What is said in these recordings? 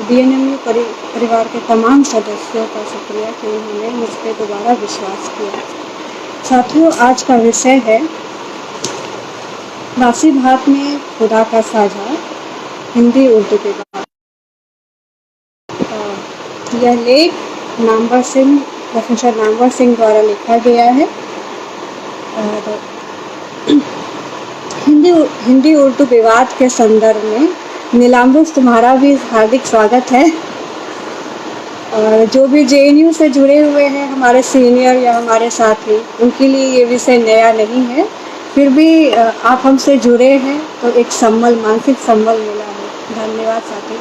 BNMU परिवार के तमाम सदस्यों का शुक्रिया कि उन्होंने मुझ पर दोबारा विश्वास किया। साथियों, आज का विषय है बासी भात में खुदा का साझा, हिंदी उर्दू के बाद। यह लेख प्रोफेसर नामवर सिंह द्वारा लिखा गया है और हिंदी उर्दू विवाद के संदर्भ में नीलाम्बुस, तुम्हारा भी हार्दिक स्वागत है। और जो भी जेएनयू से जुड़े हुए हैं, हमारे सीनियर या हमारे साथी, उनके लिए ये विषय नया नहीं है। फिर भी आप हमसे जुड़े हैं तो एक मानसिक संबल मिला है। धन्यवाद साथी।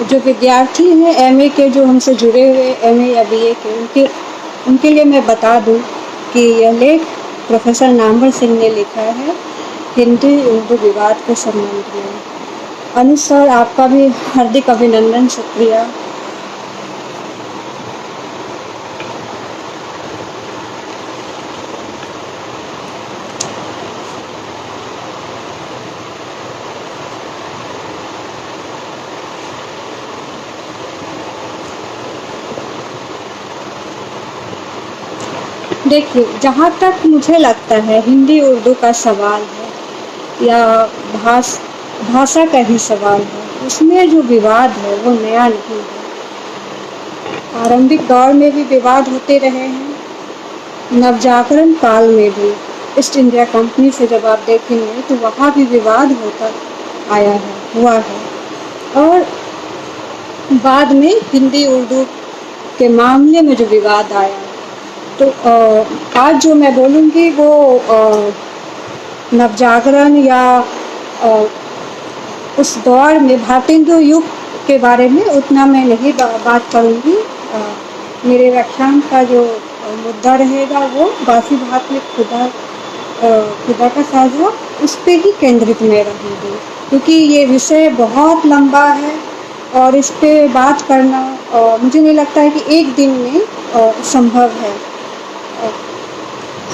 जो विद्यार्थी हैं एमए के, जो हमसे जुड़े हुए एमए या बीए के, उनके लिए मैं बता दूं कि यह लेख प्रोफेसर नामवर सिंह ने लिखा है हिंदी उर्दू विवाद के संबंध में। अनुज सर, आपका भी हार्दिक अभिनंदन, शुक्रिया। देखिए, जहाँ तक मुझे लगता है हिंदी उर्दू का सवाल है या भाषा का ही सवाल है, उसमें जो विवाद है वो नया नहीं है। आरंभिक दौर में भी विवाद होते रहे हैं, नवजागरण काल में भी। ईस्ट इंडिया कंपनी से जब आप देखेंगे तो वहाँ भी विवाद होता हुआ है। और बाद में हिंदी उर्दू के मामले में जो विवाद आया, तो आज जो मैं बोलूँगी वो नवजागरण या उस दौर में भारतेंदु युग के बारे में उतना मैं नहीं बात करूँगी। मेरे व्याख्यान का जो मुद्दा रहेगा वो बासी भात में खुदा का साझा, उस पर ही केंद्रित में रहूँगी, क्योंकि ये विषय बहुत लंबा है और इस पर बात करना मुझे नहीं लगता है कि एक दिन में संभव है।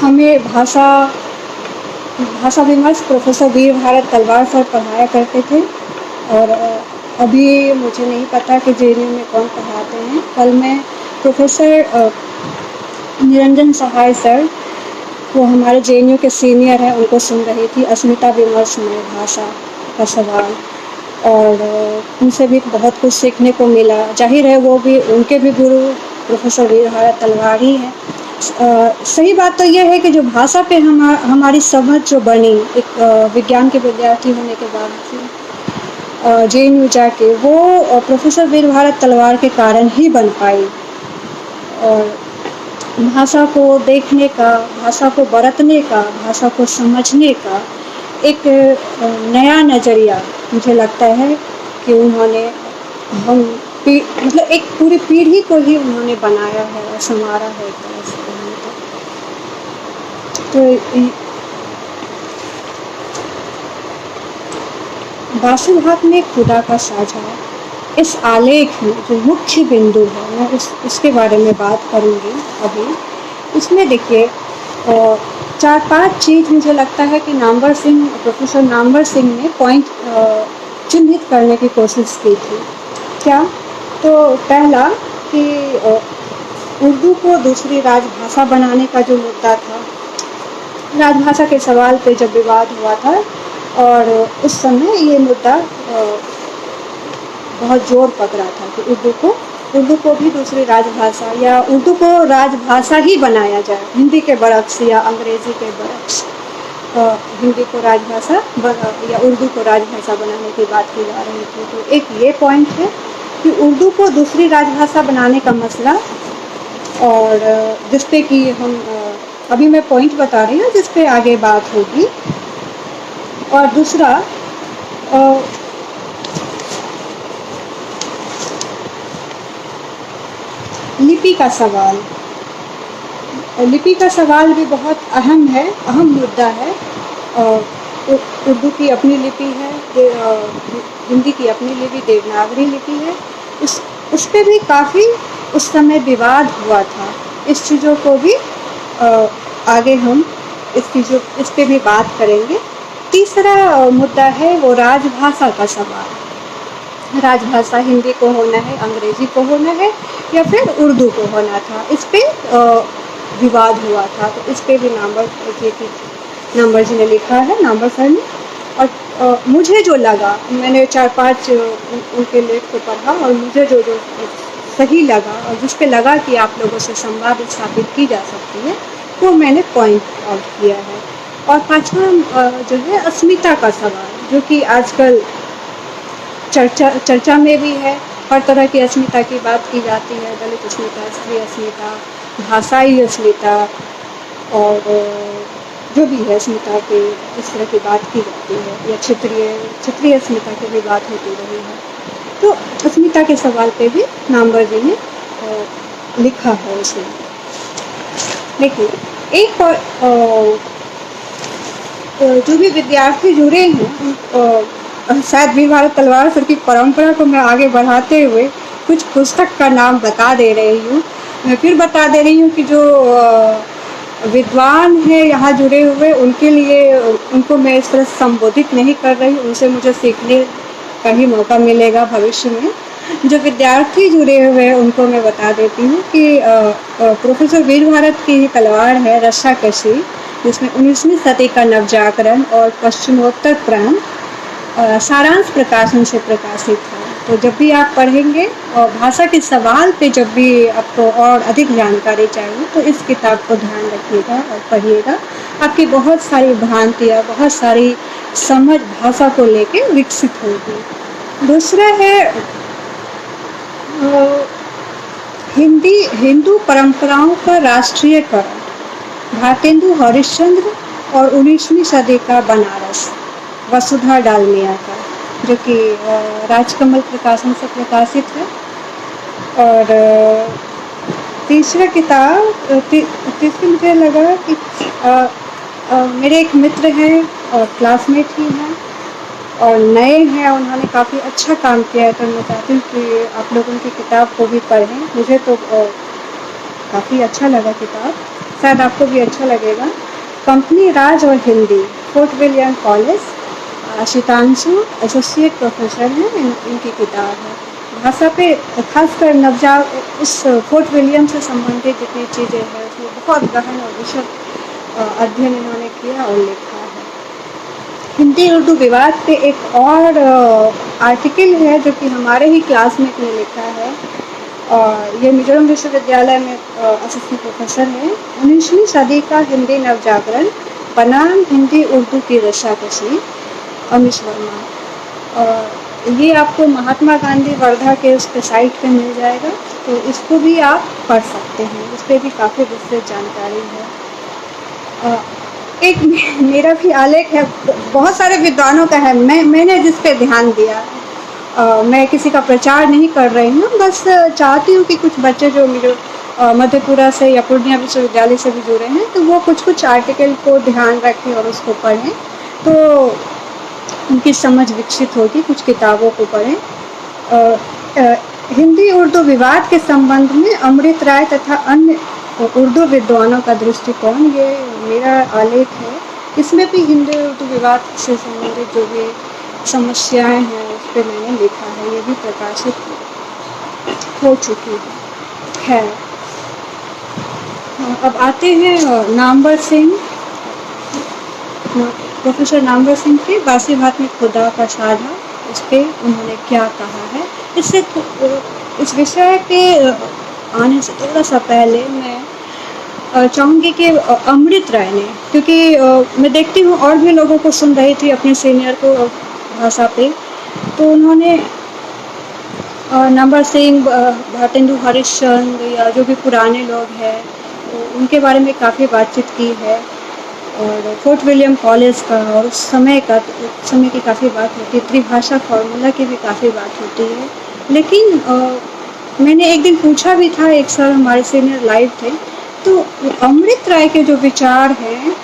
हमें भाषा विमर्श प्रोफेसर वीर भारत तलवार सर पढ़ाया करते थे और अभी मुझे नहीं पता कि जेएनयू में कौन पढ़ाते हैं। कल मैं प्रोफेसर निरंजन सहाय सर, वो हमारे जेएनयू के सीनियर हैं, उनको सुन रही थी, अस्मिता विमर्श में भाषा का सवाल, और उनसे भी बहुत कुछ सीखने को मिला। जाहिर है वो भी, उनके भी गुरु प्रोफेसर वीर भारत तलवार ही हैं। सही बात तो यह है कि जो भाषा पे हमारी समझ जो बनी एक विज्ञान के विद्यार्थी होने के बाद जेएनयू जाके, वो प्रोफेसर वीर भारत तलवार के कारण ही बन पाई। और भाषा को देखने का, भाषा को बरतने का, भाषा को समझने का एक नया नज़रिया मुझे लगता है कि उन्होंने मतलब एक पूरी पीढ़ी को ही उन्होंने बनाया है और संवारा है एक तरह से। तो बासी भात में खुदा का साझा, इस आलेख में जो मुख्य बिंदु है, मैं उसके बारे में बात करूंगी अभी। इसमें देखिए 4-5 चीज़ मुझे लगता है कि प्रोफेसर नामवर सिंह ने पॉइंट चिन्हित करने की कोशिश की थी। क्या? तो पहला कि उर्दू को दूसरी राजभाषा बनाने का जो मुद्दा था, राजभाषा के सवाल पे जब विवाद हुआ था, और उस समय ये मुद्दा बहुत जोर पकड़ा था कि उर्दू को भी दूसरी राजभाषा या उर्दू को राजभाषा ही बनाया जाए, हिंदी के बरक्स या अंग्रेजी के बरक्स हिंदी को राजभाषा या उर्दू को राजभाषा बनाने की बात की जा रही थी। तो एक ये पॉइंट है कि उर्दू को दूसरी राजभाषा बनाने का मसला, और जिसपे कि हम अभी मैं पॉइंट बता रही हूँ जिसपे आगे बात होगी। और दूसरा लिपि का सवाल। लिपि का सवाल भी बहुत अहम मुद्दा है। उर्दू की अपनी लिपि है, हिंदी की अपनी लिपि देवनागरी लिपि है। उस पर भी काफ़ी उस समय विवाद हुआ था इस चीज़ों को भी आगे हम इस पे भी बात करेंगे। तीसरा मुद्दा है वो राजभाषा का सवाल। राजभाषा हिंदी को होना है, अंग्रेजी को होना है या फिर उर्दू को होना था, इस पे विवाद हुआ था। तो इस पे भी नाम्बर जी ने लिखा है, नाम्बर सर ने। और मुझे जो लगा, मैंने 4-5 उनके लेख को पढ़ा और मुझे जो सही लगा और जिस पे लगा कि आप लोगों से संवाद स्थापित की जा सकती है, वो मैंने पॉइंट आउट किया है। और पांचवा जो है अस्मिता का सवाल, जो कि आजकल चर्चा में भी है। हर तरह की अस्मिता की बात की जाती है, दलित अस्मिता, स्त्री अस्मिता, भाषाई अस्मिता और जो भी है अस्मिता की इस तरह की बात की जाती है, या क्षेत्रीय अस्मिता की भी बात होती रही है। तो अस्मिता के सवाल पे भी नाम्बर जी ने लिखा है उसमें। लेकिन एक और जो भी विद्यार्थी जुड़े हैं, शायद वीर भारत तलवार सर की परंपरा को मैं आगे बढ़ाते हुए कुछ पुस्तक का नाम बता दे रही हूँ। मैं फिर बता दे रही हूँ कि जो विद्वान है यहाँ जुड़े हुए, उनके लिए उनको मैं इस तरह संबोधित नहीं कर रही, उनसे मुझे सीखने का ही मौका मिलेगा भविष्य में। जो विद्यार्थी जुड़े हुए हैं उनको मैं बता देती हूँ कि प्रोफेसर वीर भारत की ही तलवार है रस्साकशी, जिसमें 19वीं सदी का नवजागरण और पश्चिमोत्तर प्रांत सारांश प्रकाशन से प्रकाशित है। तो जब भी आप पढ़ेंगे और भाषा के सवाल पे जब भी आपको और अधिक जानकारी चाहिए, तो इस किताब को ध्यान रखिएगा और पढ़िएगा। आपकी बहुत सारी भ्रांतियाँ, बहुत सारी समझ भाषा को लेके विकसित होगी। दूसरा है हिंदू परंपराओं का राष्ट्रीयकरण, भारतेंदु हरिश्चंद्र और 19वीं सदी का बनारस, वसुधा डालमिया का, जो कि राजकमल प्रकाशन से प्रकाशित है। और तीसरा किताब तीसरी मुझे लगा कि मेरे एक मित्र हैं और क्लासमेट ही हैं और नए हैं, उन्होंने काफ़ी अच्छा काम किया है, तो मैं चाहती हूँ कि आप लोग उनकी किताब को भी पढ़ें। मुझे तो काफ़ी अच्छा लगा किताब, शायद आपको भी अच्छा लगेगा। कंपनी राज और Hindi, fort William college, शीतांशु associate professor हैं, इनकी किताब है। भाषा पे खासकर इस फोर्ट विलियम से संबंधित जितनी चीज़ें हैं उसमें बहुत गहन और विशद अध्ययन इन्होंने किया और लिखा है। हिंदी उर्दू विवाद पे एक और आर्टिकल है जो कि हमारे ही क्लासमेट ने लिखा है, और ये मिजोरम विश्वविद्यालय में असिस्टेंट प्रोफेसर है। 19वीं सदी का हिंदी नवजागरण बनाम हिंदी उर्दू की रस्साकशी, अमीश वर्मा। ये आपको महात्मा गांधी वर्धा के उस पे साइट पे मिल जाएगा, तो इसको भी आप पढ़ सकते हैं, इस पर भी काफ़ी विस्तृत जानकारी है। एक मेरा भी आलेख है, बहुत सारे विद्वानों का है, मैंने जिस पे ध्यान दिया, मैं किसी का प्रचार नहीं कर रही हूँ, बस चाहती हूँ कि कुछ बच्चे जो मधेपुरा से या पूर्णिया विश्वविद्यालय से भी जुड़े हैं, तो वो कुछ आर्टिकल को ध्यान रखें और उसको पढ़ें, तो उनकी समझ विकसित होगी। कुछ किताबों को पढ़ें। हिंदी उर्दू विवाद के संबंध में अमृत राय तथा अन्य उर्दू विद्वानों का दृष्टिकोण, ये मेरा आलेख है। इसमें भी हिंदी उर्दू विवाद से संबंधित जो भी समस्याएं हैं उस पर मैंने लिखा है, ये भी प्रकाशित हो चुकी है। अब आते हैं नामवर सिंह, प्रोफेसर नामवर सिंह के बासी भात में खुदा का साझा, इस पर उन्होंने क्या कहा है। इससे इस विषय के आने से थोड़ा सा पहले मैं चाहूँगी कि अमृत राय ने, क्योंकि मैं देखती हूँ और भी लोगों को सुन रही थी अपने सीनियर को भाषा पे, तो उन्होंने नामवर सिंह, भारतेंदु हरिश्चंद्र या जो भी पुराने लोग हैं उनके बारे में काफ़ी बातचीत की है, और फोर्ट विलियम कॉलेज का और उस समय की काफ़ी बात होती है, त्रिभाषा फार्मूला की भी काफ़ी बात होती है। लेकिन मैंने एक दिन पूछा भी था, एक सर हमारे सीनियर लाइव थे, तो अमृत राय के जो विचार हैं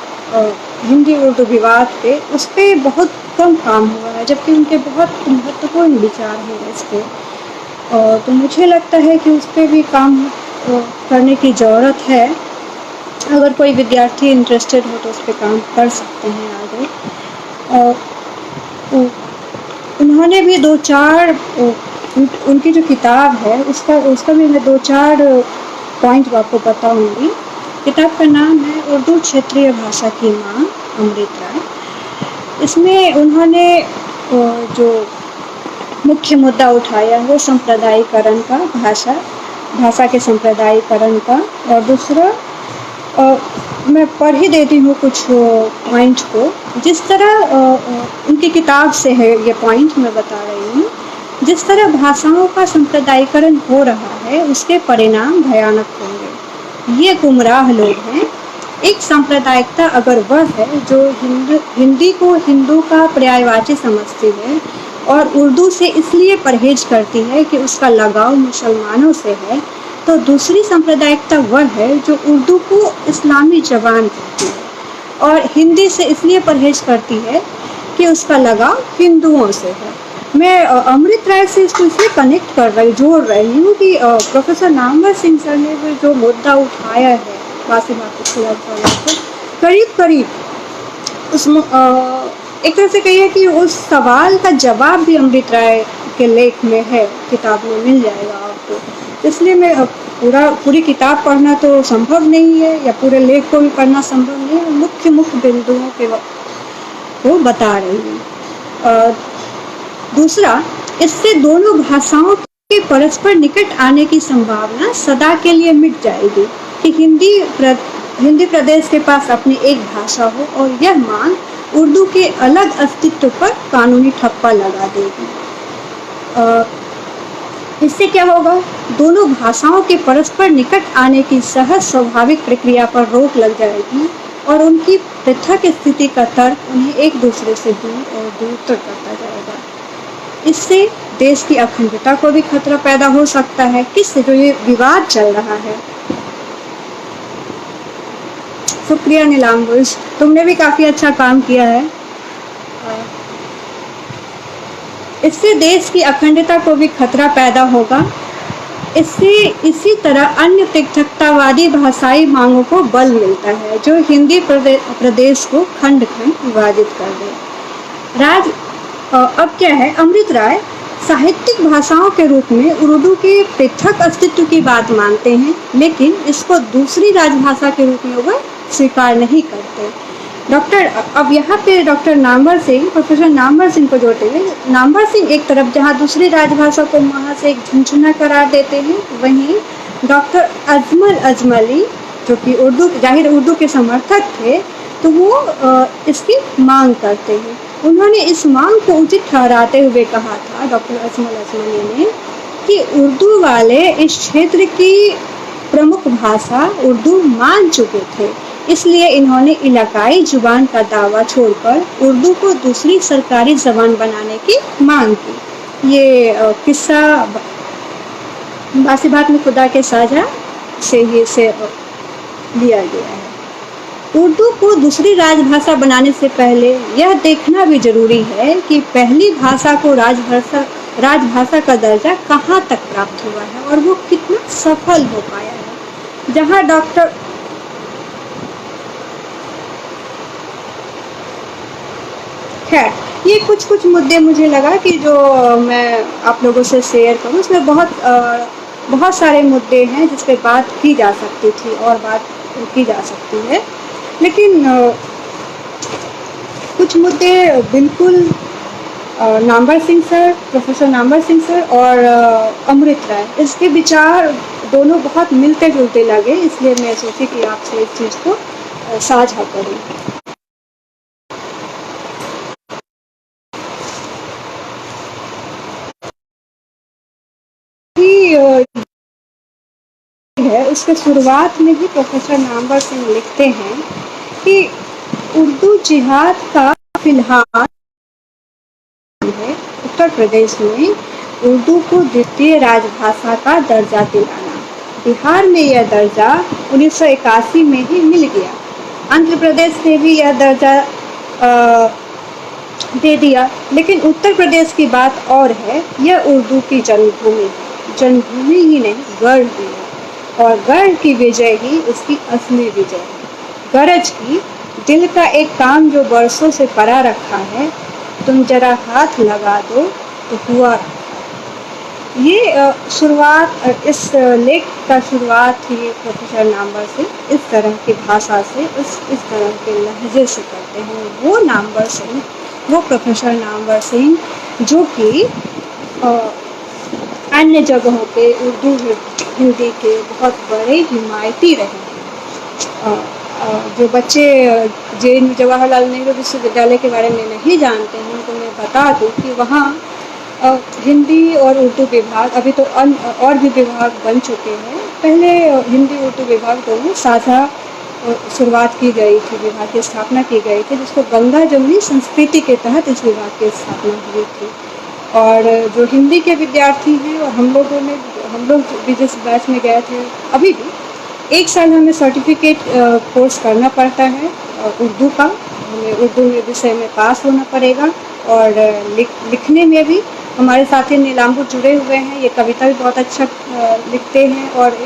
हिंदी उर्दू विवाद पे, उस पर बहुत कम काम हुआ है, जबकि उनके बहुत महत्वपूर्ण विचार हैं इस पर। तो मुझे लगता है कि उस पर भी काम करने की ज़रूरत है। अगर कोई विद्यार्थी इंटरेस्टेड हो तो उस पर काम कर सकते हैं आगे। उन्होंने भी 2-4 उनकी जो किताब है उसका भी मैं 2-4 पॉइंट आपको बताऊंगी। किताब का नाम है उर्दू क्षेत्रीय भाषा की माँ अमृत राय। इसमें उन्होंने जो मुख्य मुद्दा उठाया वो सांप्रदायिकरण का, भाषा के सांप्रदायिकरण का। और दूसरा मैं पढ़ ही देती हूँ कुछ पॉइंट को। जिस तरह उनकी किताब से है ये पॉइंट मैं बता रही हूँ। जिस तरह भाषाओं का सांप्रदायिकरण हो रहा है उसके परिणाम भयानक होंगे। ये गुमराह लोग हैं। एक सांप्रदायिकता अगर वह है जो हिंदी को हिंदू का पर्यायवाची समझती है और उर्दू से इसलिए परहेज करती है कि उसका लगाव मुसलमानों से है, तो दूसरी सांप्रदायिकता वह है जो उर्दू को इस्लामी ज़बान कहती है और हिंदी से इसलिए परहेज करती है कि उसका लगाव हिंदुओं से है। मैं अमृत राय से इसको इसलिए कनेक्ट जोड़ रही हूँ कि प्रोफेसर नामवर सिंह सर ने वो जो मुद्दा उठाया है करीब करीब उस एक तरह से कहिए कि उस सवाल का जवाब भी अमृत राय के लेख में है, किताब में मिल जाएगा आपको। इसलिए मैं पूरी किताब पढ़ना तो संभव नहीं है या पूरे लेख को भी पढ़ना संभव नहीं है। मुख्य बिंदुओं को बता रही हूँ। दूसरा, इससे दोनों भाषाओं के परस्पर निकट आने की संभावना सदा के लिए मिट जाएगी कि हिंदी प्रदेश के पास अपनी एक भाषा हो और यह मांग उर्दू के अलग अस्तित्व पर कानूनी ठप्पा लगा देगी। इससे क्या होगा? दोनों भाषाओं के परस्पर निकट आने की सहज स्वाभाविक प्रक्रिया पर रोक लग जाएगी और उनकी पृथक स्थिति का तर्क उन्हें एक दूसरे से दूर और दूर तक करता जाएगा। इससे देश की अखंडता को भी खतरा पैदा हो सकता है। किससे? जो ये विवाद चल रहा है। शुक्रिया नीलांबुश, तुमने भी काफी अच्छा काम किया है। इससे देश की अखंडता को भी खतरा पैदा होगा। इससे इसी तरह अन्य पृथकतावादी भाषाई मांगों को बल मिलता है जो हिंदी प्रदेश को खंड खंड विभाजित कर दे। अब क्या है, अमृत राय साहित्यिक भाषाओं के रूप में उर्दू के पृथक अस्तित्व की बात मानते हैं, लेकिन इसको दूसरी राजभाषा के रूप में वह स्वीकार नहीं करते। अब यहाँ पे डॉक्टर नामवर सिंह, प्रोफेसर नामवर सिंह को जोड़ते हैं। नामवर सिंह एक तरफ जहाँ दूसरी राजभाषा को वहाँ से एक झुनझुना करार देते हैं, वहीं डॉक्टर अजमल अजमली जो कि उर्दू के समर्थक थे, तो वो इसकी मांग करते हैं। उन्होंने इस मांग को उचित ठहराते हुए कहा था, डॉक्टर अजमल अजमली ने, कि उर्दू वाले इस क्षेत्र की प्रमुख भाषा उर्दू मान चुके थे, इसलिए इन्होंने इलाकाई जुबान का दावा छोड़कर उर्दू को दूसरी सरकारी जबान बनाने की मांग की। ये किस्सा बासी-बात में खुदा के साझा से लिया गया है। उर्दू को दूसरी राजभाषा बनाने से पहले यह देखना भी जरूरी है कि पहली भाषा को राजभाषा का दर्जा कहाँ तक प्राप्त हुआ है और वो कितना सफल हो पाया है। जहाँ डॉक्टर खैर, ये कुछ मुद्दे मुझे लगा कि जो मैं आप लोगों से शेयर करूँ। उसमें बहुत सारे मुद्दे हैं जिस पे बात की जा सकती थी और बात की जा सकती है, लेकिन कुछ मुद्दे बिल्कुल Namvar Singh sir, professor Namvar Singh sir और अमृत राय, इसके विचार दोनों बहुत मिलते जुलते लगे, इसलिए मैं सोची कि आपसे इस चीज़ को साझा करूँ। है उसके शुरुआत में ही प्रोफेसर नामवर सिंह लिखते हैं कि उर्दू जिहाद का फिलहाल है उत्तर प्रदेश में उर्दू को द्वितीय राजभाषा का दर्जा दिलाना। बिहार में यह दर्जा 1981 में ही मिल गया। आंध्र प्रदेश ने भी यह दर्जा दे दिया, लेकिन उत्तर प्रदेश की बात और है। यह उर्दू की जन्मभूमि ही नहीं, गर्व भी है। और गढ़ की विजय ही उसकी असली विजय है। गरज की दिल का एक काम जो बरसों से पड़ा रखा है, तुम जरा हाथ लगा दो तो हुआ। ये शुरुआत इस लेख का शुरुआत ही प्रोफेसर नामवर सिंह इस तरह की भाषा से, इस तरह के लहजे से करते हैं। वो नामवर सिंह, वो प्रोफेसर नामवर सिंह जो कि अन्य जगहों पे उर्दू हिंदी के बहुत बड़े हिमायती रहे हैं। जो बच्चे JNU जवाहरलाल नेहरू विश्वविद्यालय के बारे में नहीं जानते हैं तो मैं बता दूं कि वहाँ हिंदी और उर्दू विभाग, अभी तो और भी विभाग बन चुके हैं। पहले हिंदी उर्दू विभाग दोनों साझा शुरुआत की गई थी, विभाग की स्थापना की गई थी, जिसको गंगा जमुनी संस्कृति के तहत इस विभाग की स्थापना हुई थी। और जो हिंदी के विद्यार्थी हैं और हम लोग भी जिस बैच में गए थे, अभी भी 1 साल हमें सर्टिफिकेट कोर्स करना पड़ता है उर्दू का। हमें उर्दू में विषय में पास होना पड़ेगा और लिखने में भी हमारे साथी नीलाम्बुर जुड़े हुए हैं। ये कविता भी बहुत अच्छा लिखते हैं और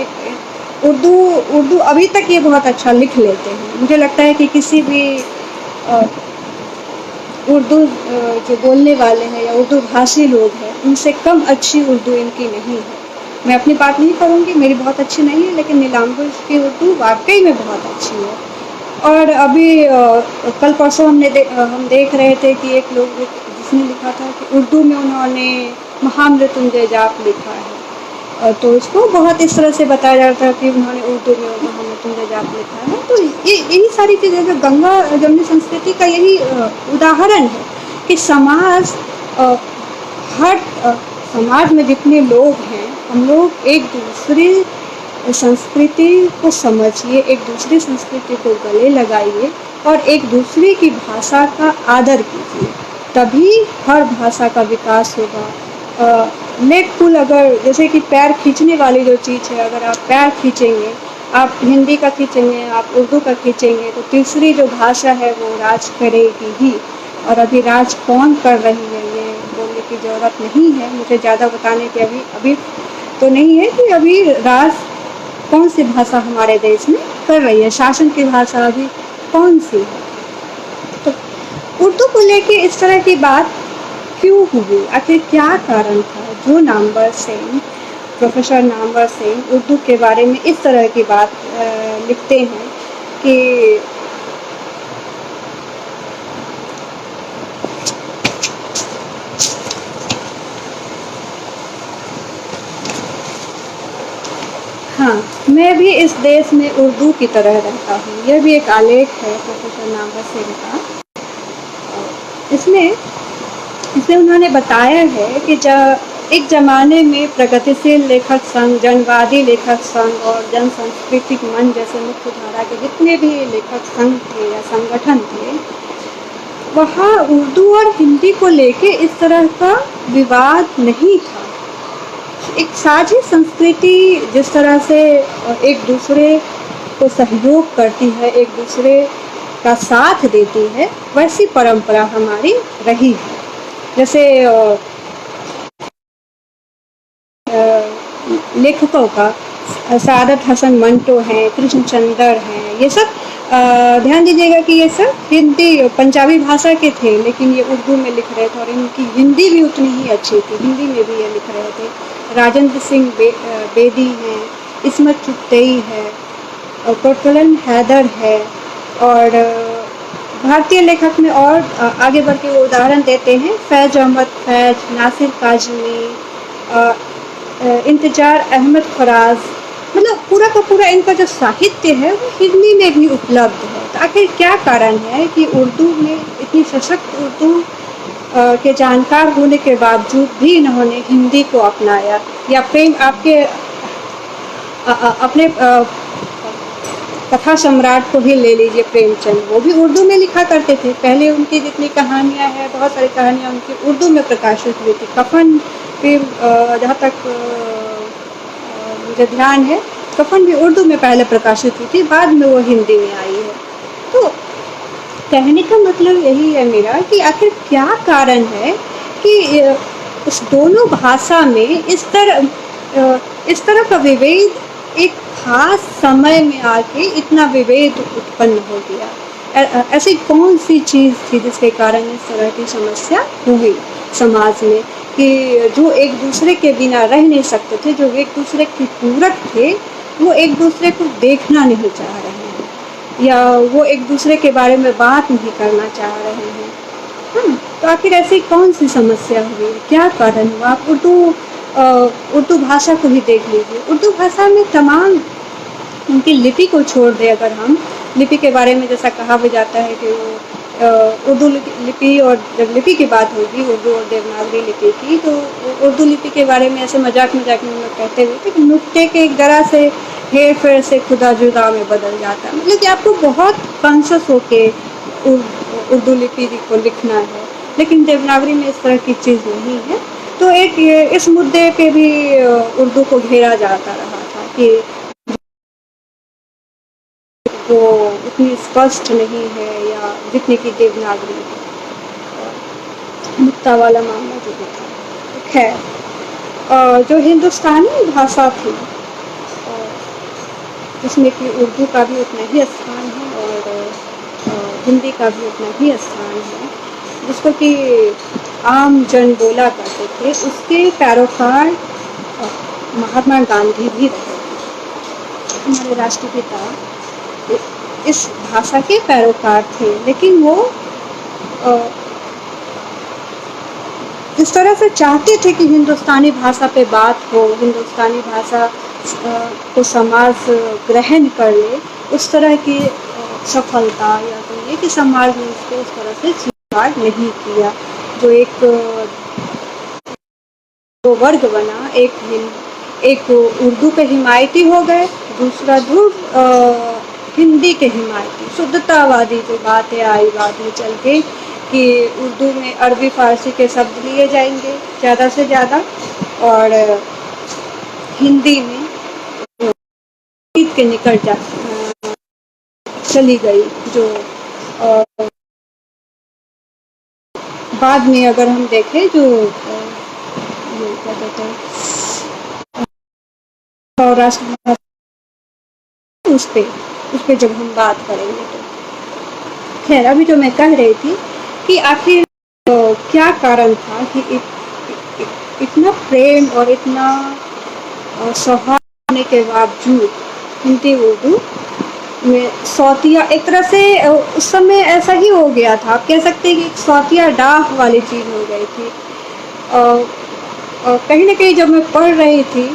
उर्दू अभी तक ये बहुत अच्छा लिख लेते हैं। मुझे लगता है कि किसी भी उर्दू जो बोलने वाले हैं या उर्दू भाषी लोग हैं, उनसे कम अच्छी उर्दू इनकी नहीं है। मैं अपनी बात नहीं करूँगी, मेरी बहुत अच्छी नहीं है, लेकिन नीलाम्बुर की उर्दू वाकई में बहुत अच्छी है। और अभी कल परसों हम देख रहे थे कि एक लोग जिसने लिखा था कि उर्दू में उन्होंने महामृत्युंजय जाप लिखा है, तो इसको बहुत इस तरह से बताया जाता है कि उन्होंने उर्दू में महामृत्युंजय जाप लिखा है। तो यही सारी चीज़ें जो गंगा जमुनी संस्कृति का यही उदाहरण है कि समाज में जितने लोग हैं, हम लोग एक दूसरे संस्कृति को समझिए, एक दूसरी संस्कृति को गले लगाइए और एक दूसरे की भाषा का आदर कीजिए, तभी हर भाषा का विकास होगा। लेग पुल, अगर जैसे कि पैर खींचने वाली जो चीज़ है, अगर आप पैर खींचेंगे, आप हिंदी का खींचेंगे, आप उर्दू का खींचेंगे, तो तीसरी जो भाषा है वो राज करेगी ही। और अभी राज कौन कर रही है ये बोलने की ज़रूरत नहीं है, मुझे ज़्यादा बताने की अभी तो नहीं है कि अभी राज कौन सी भाषा हमारे देश में कर रही है, शासन की भाषा अभी कौन सी है। तो उर्दू को लेके इस तरह की बात क्यों हुई, आखिर क्या कारण था जो नामवर सिंह, प्रोफेसर नामवर सिंह उर्दू के बारे में इस तरह की बात लिखते हैं कि हाँ, मैं भी इस देश में उर्दू की तरह रहता हूँ। यह भी एक आलेख है प्रोफेसर नामवर सिंह का। इसमें उन्होंने बताया है कि एक ज़माने में प्रगतिशील लेखक संघ, जनवादी लेखक संघ और जन सांस्कृतिक मंच जैसे मुख्य धारा के जितने भी लेखक संघ थे या संगठन थे, वहाँ उर्दू और हिंदी को लेके इस तरह का विवाद नहीं था। एक साझी संस्कृति जिस तरह से एक दूसरे को सहयोग करती है, एक दूसरे का साथ देती है, वैसी परंपरा हमारी रही है। जैसे लेखकों का सादत हसन मंटो हैं, कृष्णचंद्र हैं, ये सब ध्यान दीजिएगा कि ये सब हिंदी पंजाबी भाषा के थे, लेकिन ये उर्दू में लिख रहे थे और इनकी हिंदी भी उतनी ही अच्छी थी, हिंदी में भी ये लिख रहे थे। राजेंद्र सिंह बेदी हैं, इस्मत चुगतई है, कोटलन हैदर है, और भारतीय लेखक में और आगे बढ़ के वो उदाहरण देते हैं, फैज़ अहमद फैज़, नासिर काज़मी, इंतजार अहमद फराज, मतलब पूरा का पूरा इनका जो साहित्य है वो हिंदी में भी उपलब्ध है। तो आखिर क्या कारण है कि उर्दू में इतनी सशक्त उर्दू के जानकार होने के बावजूद भी इन्होंने हिंदी को अपनाया, या प्रेम आपके अपने कथा सम्राट को ही ले लीजिए, प्रेमचंद, वो भी उर्दू में लिखा करते थे। पहले उनकी जितनी कहानियाँ हैं, बहुत सारी कहानियाँ उनकी उर्दू में प्रकाशित हुई थी। कफन भी जहाँ तक मुझे ध्यान है, कफन भी उर्दू में पहले प्रकाशित हुई थी, बाद में वो हिंदी में आई है। तो कहने का मतलब यही है मेरा कि आखिर क्या कारण है कि इस दोनों भाषा में इस तरह का विभेद एक खास समय में आके इतना विभेद उत्पन्न हो गया। ऐसी कौन सी चीज़ थी जिसके कारण इस तरह की समस्या हुई समाज में कि जो एक दूसरे के बिना रह नहीं सकते थे, जो एक दूसरे के पूरक थे, वो एक दूसरे को देखना नहीं चाह रहे हैं या वो एक दूसरे के बारे में बात नहीं करना चाह रहे हैं। तो आखिर ऐसी कौन सी समस्या हुई, क्या कारण हुआ? आप उर्दू भाषा को ही देख लीजिए। उर्दू भाषा में तमाम उनकी लिपि को छोड़ दें, अगर हम लिपि के बारे में जैसा कहा भी जाता है कि वो उर्दू लिपि, और जब लिपि की बात होगी उर्दू और देवनागरी लिपि की, तो उर्दू लिपि के बारे में ऐसे मजाक मजाक में लोग कहते हुए थे कि नुक्ते के एक जरा से हेर फेर से खुदा जुदा में बदल जाता है। मतलब कि आपको बहुत कॉन्शियस होके उर्दू लिपि को लिखना है, लेकिन देवनागरी में इस तरह की चीज़ नहीं है। तो एक इस मुद्दे पे भी उर्दू को घेरा जाता रहा था कि वो उतनी स्पष्ट नहीं है या जितनी की देवनागरी है, मुक्ता वाला मामला जो भी था। तो खैर, जो हिंदुस्तानी भाषा थी उसमें कि उर्दू का भी उतना ही स्थान है और हिंदी का भी उतना ही स्थान है, जिसको कि आम जन बोला करते थे, उसके पैरोकार महात्मा गांधी भी रहे। हमारे राष्ट्रपिता इस भाषा के पैरोकार थे, लेकिन वो इस तरह से चाहते थे कि हिंदुस्तानी भाषा पे बात हो, हिंदुस्तानी भाषा को समाज ग्रहण कर ले। उस तरह की सफलता या कहिए कि समाज ने उसको उस तरह से स्वीकार नहीं किया। जो एक दो वर्ग बना, एक उर्दू के हिमायती हो गए, दूसरा ध्रुव हिंदी के हिमायती। शुद्धतावादी जो बातें आई बाद में चल के कि उर्दू में अरबी फारसी के शब्द लिए जाएंगे ज़्यादा से ज़्यादा, और हिंदी में के निकट जा चली गई। जो बाद में अगर हम देखें, जो क्या कहते हैं सौराष्ट्र, उस पे जब हम बात करेंगे तो खैर, अभी जो मैं कह रही थी कि आखिर क्या कारण था कि इतना प्रेम और इतना सौहार्द होने के बावजूद हिंदी उर्दू में सौतिया एक तरह से उस समय ऐसा ही हो गया था। आप कह सकते हैं कि एक सौतिया डाह वाली चीज़ हो गई थी। कहीं ना कहीं जब मैं पढ़ रही थी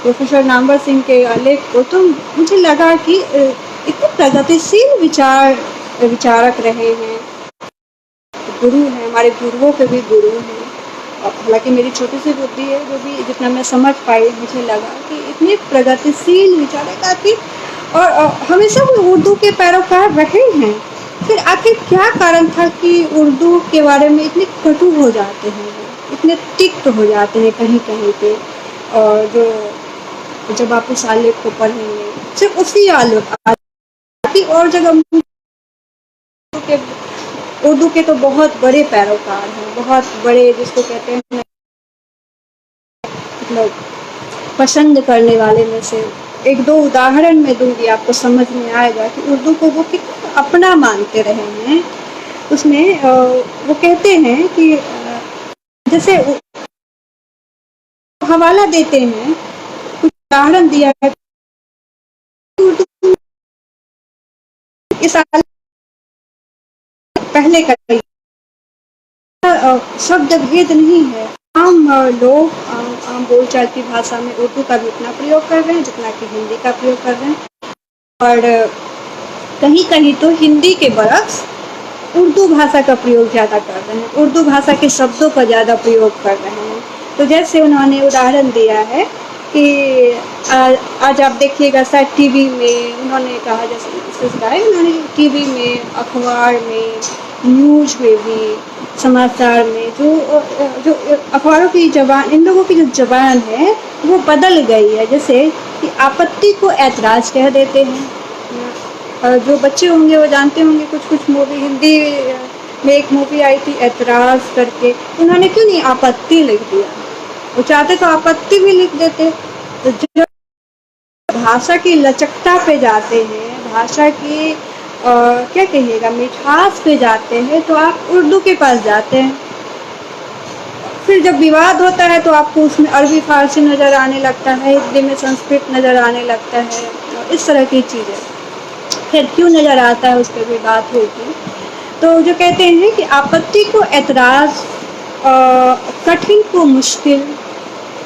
प्रोफेसर नामवर सिंह के आलेख को, तो मुझे लगा कि इतने प्रगतिशील विचारक रहे हैं, गुरु हैं, हमारे गुरुओं के भी गुरु हैं। हालांकि मेरी छोटी सी बुद्धि है, जो भी जितना मैं समझ पाई, मुझे लगा कि इतने प्रगतिशील विचारक आखिर और हमेशा वो उर्दू के पैरोकार रहे हैं। फिर आखिर क्या कारण था कि उर्दू के बारे में इतने कटु हो जाते हैं, इतने तिक्त हो जाते हैं कहीं कहीं पे। और जो जब आप उस आलेख को पढ़ेंगे, सिर्फ उसी आलेख और जगह के उर्दू के तो बहुत बड़े पैरोकार हैं, बहुत बड़े, जिसको कहते हैं मतलब पसंद करने वाले में से एक दो उदाहरण मैं दूंगी, आपको समझ में आएगा कि उर्दू को वो कितना अपना मानते रहे हैं। उसमें वो कहते हैं कि जैसे हवाला देते हैं, कुछ उदाहरण दिया है उर्दू इस पहले का शब्द भेद नहीं है। आम लोग आम बोलचाल की भाषा में उर्दू का भी उतना प्रयोग कर रहे हैं जितना कि हिंदी का प्रयोग कर रहे हैं, और कहीं कहीं तो हिंदी के बरक्स उर्दू भाषा का प्रयोग ज़्यादा कर रहे हैं, उर्दू भाषा के शब्दों का ज़्यादा प्रयोग कर रहे हैं। तो जैसे उन्होंने उदाहरण दिया है कि आज आप देखिएगा शायद टीवी में उन्होंने कहा, जैसे उन्होंने टीवी में, अखबार में, न्यूज़ में भी, समाचार में, जो अखबारों की ज़बान, इन लोगों की जो ज़बान है वो बदल गई है। जैसे कि आपत्ति को ऐतराज़ कह देते हैं। जो बच्चे होंगे वो जानते होंगे, कुछ मूवी हिंदी में एक मूवी आई थी ऐतराज़ करके, उन्होंने क्यों नहीं आपत्ति लिख दिया, वो चाहते तो आपत्ति भी लिख देते। तो भाषा की लचकता पे जाते हैं, भाषा की क्या कहिएगा, मिठास पे जाते हैं, तो आप उर्दू के पास जाते हैं। फिर जब विवाद होता है तो आपको उसमें अरबी फारसी नज़र आने लगता है, हिंदी में संस्कृत नज़र आने लगता है, इस तरह की चीज़ें। फिर क्यों नज़र आता है उस पर भी बात होगी। तो जो कहते हैं कि आपत्ति को एतराज़, कठिन को मुश्किल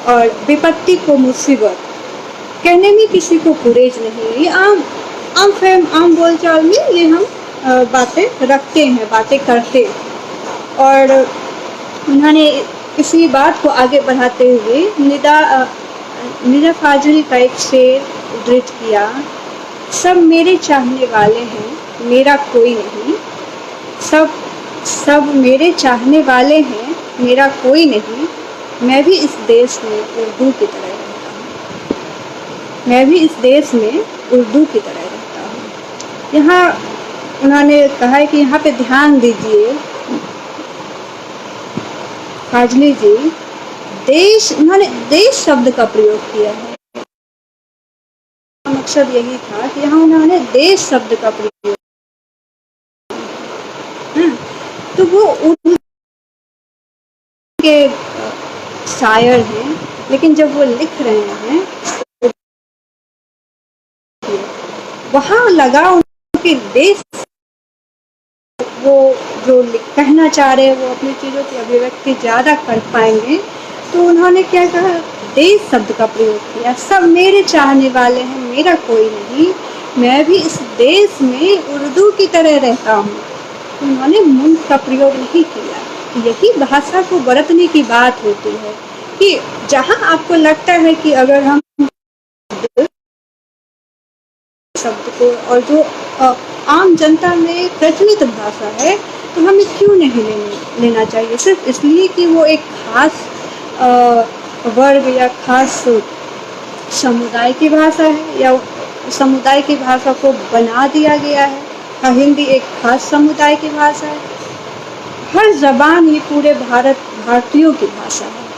और विपत्ति को मुसीबत कहने में किसी को गुरेज नहीं। ये आम बोलचाल में ये हम बातें रखते हैं, बातें करते हैं। और उन्होंने इसी बात को आगे बढ़ाते हुए निदा फाजली का एक शेर उद्धृत किया, सब मेरे चाहने वाले हैं, मेरा कोई नहीं। सब मेरे चाहने वाले हैं, मेरा कोई नहीं। मैं भी इस देश में उर्दू की तरह रहता हूँ, मैं भी इस देश में उर्दू की तरह रहता हूँ। यहाँ उन्होंने कहा है कि यहाँ पे ध्यान दीजिए फाजली जी, उन्होंने देश शब्द का प्रयोग किया है। मकसद यही था कि यहाँ उन्होंने देश शब्द का प्रयोग, तो वो उर्दू के शायर हैं, लेकिन जब वो लिख रहे हैं वहाँ लगा उनके देश, वो जो कहना चाह रहे हैं वो अपनी चीज़ों की अभिव्यक्ति ज़्यादा कर पाएंगे, तो उन्होंने क्या कहा, देश शब्द का प्रयोग किया। सब मेरे चाहने वाले हैं, मेरा कोई नहीं। मैं भी इस देश में उर्दू की तरह रहता हूँ। उन्होंने मुल्क का प्रयोग नहीं किया। यही भाषा को बरतने की बात होती है कि जहाँ आपको लगता है कि अगर हम शब्द को, और जो आम जनता में प्रचलित भाषा है, तो हमें क्यों नहीं लेना चाहिए, सिर्फ इसलिए कि वो एक खास वर्ग या खास समुदाय की भाषा है, या समुदाय की भाषा को बना दिया गया है। हिंदी एक खास समुदाय की भाषा है। हर जबान ये पूरे भारतीयों की भाषा है।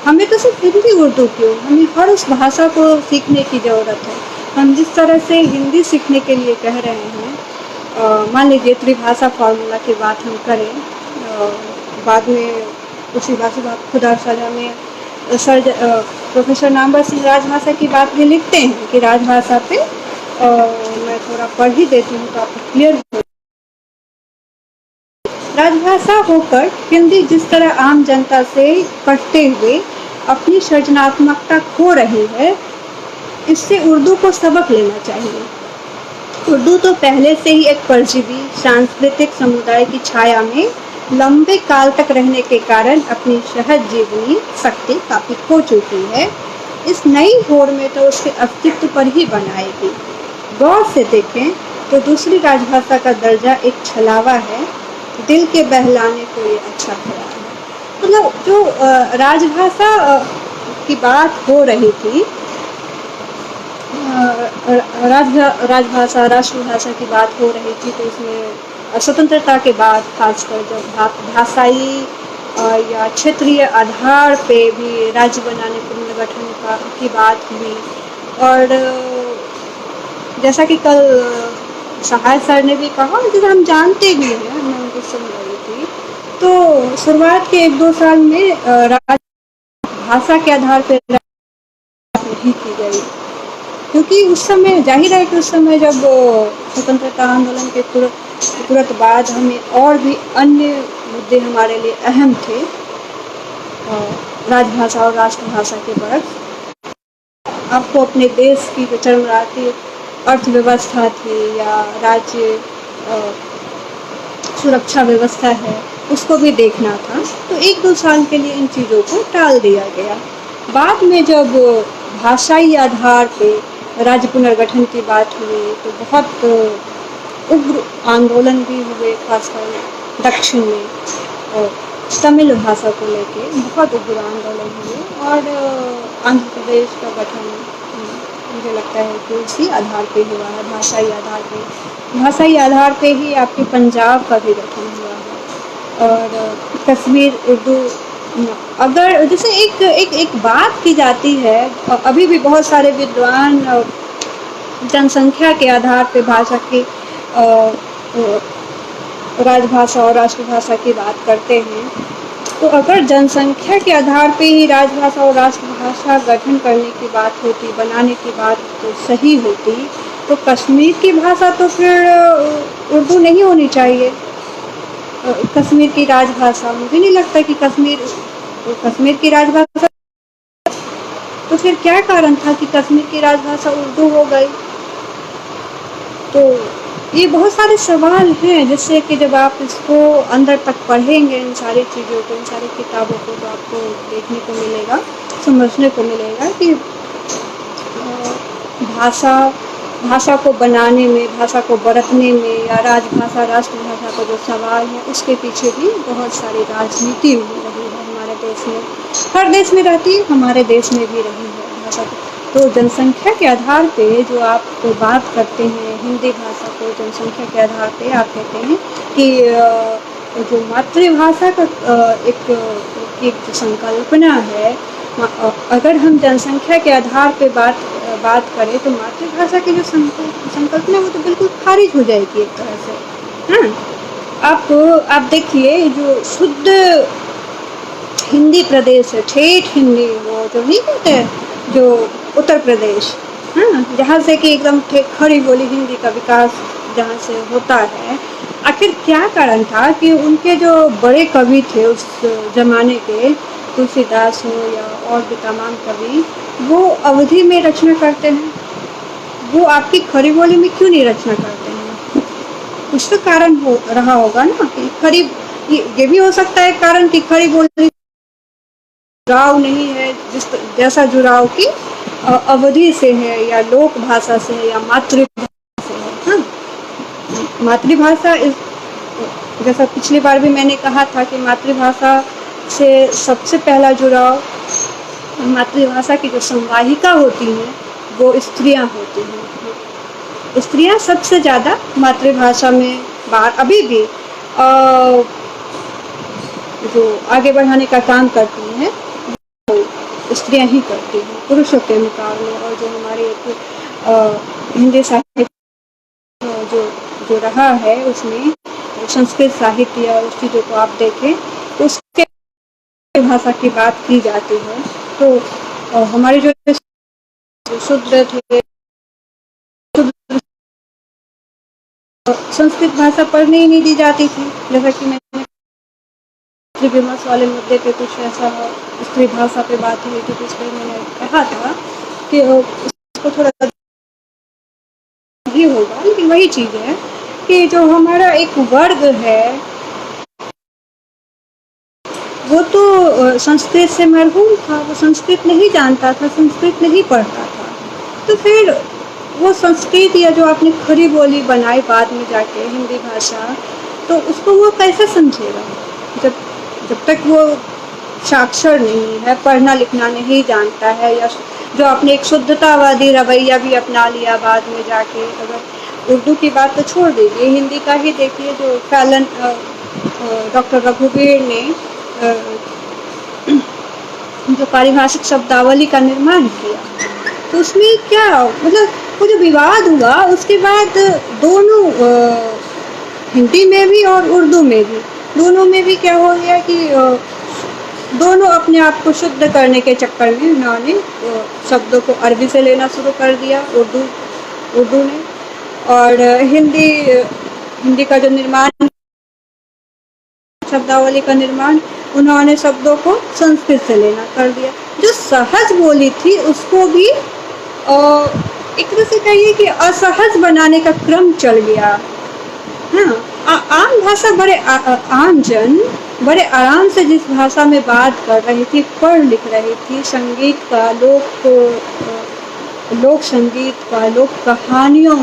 हमें तो सिर्फ हिंदी उर्दू क्यों, हमें हर उस भाषा को सीखने की ज़रूरत है। हम जिस तरह से हिंदी सीखने के लिए कह रहे हैं, मान लीजिए त्रिभाषा फार्मूला की बात हम करें, बाद में उसी भाषा खुदा सजा में प्रोफेसर नामवर सिंह राजभाषा की बात भी लिखते हैं कि राजभाषा पे मैं थोड़ा पढ़ ही देती हूँ तो आपको क्लियर हो। राजभाषा होकर हिंदी जिस तरह आम जनता से कटते हुए अपनी सृजनात्मकता खो रही है, इससे उर्दू को सबक लेना चाहिए। उर्दू तो पहले से ही एक परजीवी सांस्कृतिक समुदाय की छाया में लंबे काल तक रहने के कारण अपनी सहज जीवनी शक्ति काफी खो चुकी है। इस नई होड़ में तो उसके अस्तित्व पर ही बनाएगी। गौर से देखें तो दूसरी राजभाषा का दर्जा एक छलावा है, दिल के बहलाने को ये अच्छा ख्याल है। मतलब जो राजभाषा की बात हो रही थी, राजभाषा राष्ट्रभाषा की बात हो रही थी, तो इसमें स्वतंत्रता के बाद खासकर जब भाषाई या क्षेत्रीय आधार पे भी राज्य बनाने पुनर्गठन की बात हुई, और जैसा कि कल सहाय सर ने भी कहा, जिसे हम जानते भी हैं, मैं उनको सुन रही थी, तो शुरुआत के 1-2 साल में भाषा के आधार पर नहीं की गई, क्योंकि उस समय जाहिर है कि उस समय जब स्वतंत्रता आंदोलन के तुरंत बाद हमें और भी अन्य मुद्दे हमारे लिए अहम थे, राजभाषा और राष्ट्रभाषा के बरक्स। आपको अपने देश की जो चरमराती अर्थव्यवस्था थी या राज्य सुरक्षा व्यवस्था है, उसको भी देखना था, तो 1-2 साल के लिए इन चीज़ों को टाल दिया गया। बाद में जब भाषाई आधार पे राज्य पुनर्गठन की बात हुई, तो बहुत उग्र आंदोलन भी हुए, खासकर दक्षिण में, और तमिल भाषा को लेके बहुत उग्र आंदोलन हुए, और आंध्र प्रदेश का गठन मुझे लगता है कि उसी आधार पे हुआ है, भाषाई आधार पे ही आपके पंजाब का भी गठन हुआ है। और कश्मीर उर्दू, अगर जैसे एक बात की जाती है, अभी भी बहुत सारे विद्वान जनसंख्या के आधार पे भाषा की राजभाषा और राष्ट्रभाषा की बात करते हैं, तो अगर जनसंख्या के आधार पे ही राजभाषा और राष्ट्रभाषा गठन करने की बात होती, बनाने की बात तो सही होती, तो कश्मीर की भाषा तो फिर उर्दू नहीं होनी चाहिए। कश्मीर की राजभाषा, मुझे नहीं लगता कि कश्मीर की राजभाषा, तो फिर क्या कारण था कि कश्मीर की राजभाषा उर्दू हो गई। तो ये बहुत सारे सवाल हैं, जिससे कि जब आप इसको अंदर तक पढ़ेंगे, इन सारी चीज़ों को, इन सारी किताबों को, तो आपको देखने को मिलेगा, समझने को मिलेगा कि भाषा भाषा को बनाने में, भाषा को बरतने में, या राजभाषा राष्ट्रभाषा का जो सवाल है, उसके पीछे भी बहुत सारी राजनीति हो रही है हमारे देश में। हर देश में रहती है, हमारे देश में भी रही है भाषा। तो जनसंख्या के आधार पे जो आप बात करते हैं हिंदी भाषा को, जनसंख्या के आधार पे आप कहते हैं कि जो मातृभाषा का एक जो संकल्पना है, अगर हम जनसंख्या के आधार पे बात करें, तो मातृभाषा की जो संकल्पना वो तो बिल्कुल खारिज हो जाएगी एक तरह से। हाँ, आप देखिए, जो शुद्ध हिंदी प्रदेश है, ठेठ हिंदी, वो जो नहीं कहते, जो उत्तर प्रदेश, हाँ, जहाँ से कि एकदम खड़ी बोली हिंदी का विकास जहाँ से होता है, आखिर क्या कारण था कि उनके जो बड़े कवि थे उस जमाने के, तुलसीदास हो या और भी तमाम कवि, वो अवधि में रचना करते हैं, वो आपकी खड़ी बोली में क्यों नहीं रचना करते हैं? कुछ तो कारण रहा होगा ना कि खड़ी, ये भी हो सकता है कारण कि खड़ी बोली जुड़ाव नहीं है, जैसा जुड़ाव की अवधि से है, या लोक भाषा से है, या मातृभाषा से है। हाँ, मातृभाषा जैसा पिछली बार भी मैंने कहा था कि मातृभाषा से सबसे पहला जुड़ाव, मातृभाषा की जो संवाहिका होती हैं वो स्त्रियां होती हैं। स्त्रियां सबसे ज़्यादा मातृभाषा में अभी भी जो आगे बढ़ाने का काम करती हैं, वो स्त्रियां ही करती हैं पुरुषों के मुकाबले। और जो हमारे हिंदी साहित्य जो जो रहा है, उसमें संस्कृत साहित्य या उस चीज़ों को आप देखें, तो उसके भाषा की बात की जाती है। तो हमारे जो शूद्र थे, संस्कृत भाषा पढ़ने ही नहीं दी जाती थी, जैसा कि मैंने विमर्श वाले मुद्दे पे कुछ ऐसा स्त्री भाषा पे बात हुई थी, तो इसलिए मैंने कहा था कि उसको थोड़ा ही होगा, लेकिन वही चीज़ है कि जो हमारा एक वर्ग है, वो तो संस्कृत से मरहूम था, वो संस्कृत नहीं जानता था, संस्कृत नहीं पढ़ता था, तो फिर वो संस्कृत या जो आपने खड़ी बोली बनाई बाद में जाके हिंदी भाषा, तो उसको वो कैसे समझेगा जब तक वो साक्षर नहीं है, पढ़ना लिखना नहीं जानता है, या जो आपने एक शुद्धतावादी रवैया भी अपना लिया बाद में जाके। अगर उर्दू की बात तो छोड़ दीजिए, हिंदी का ही देखिए, जो फैलन डॉक्टर रघुवीर ने जो पारिभाषिक शब्दावली का निर्माण किया, तो उसमें क्या मतलब, वो जो विवाद हुआ उसके बाद दोनों हिंदी में भी और उर्दू में भी, दोनों में भी क्या हो गया कि दोनों अपने आप को शुद्ध करने के चक्कर में उन्होंने शब्दों को अरबी से लेना शुरू कर दिया, उर्दू ने, और हिंदी का जो निर्माण, शब्दावली का निर्माण, उन्होंने शब्दों को संस्कृत से लेना कर दिया। जो सहज बोली थी उसको भी एक तरह से कहिए कि असहज बनाने का क्रम चल गया। हाँ, आम भाषा, बड़े आम जन बड़े आराम से जिस भाषा में बात कर रही थी, पढ़ लिख रही थी, संगीत का, लोक संगीत का, लोक कहानियों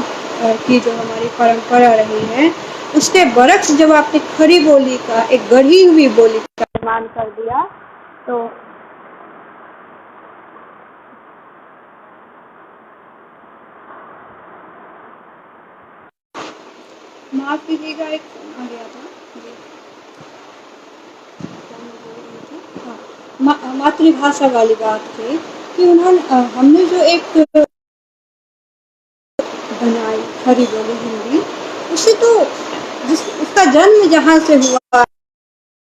की जो हमारी परंपरा रही है, उसके बरक्स जब आपने खड़ी बोली का, एक गढ़ी हुई बोली का निर्माण कर दिया, तो माफ कीजिएगा, एक आ गया था जी। हाँ, मातृभाषा वाली बात थी कि हमने जो एक खरी बोली हिंदी, उसे तो जिस उसका जन्म जहाँ से हुआ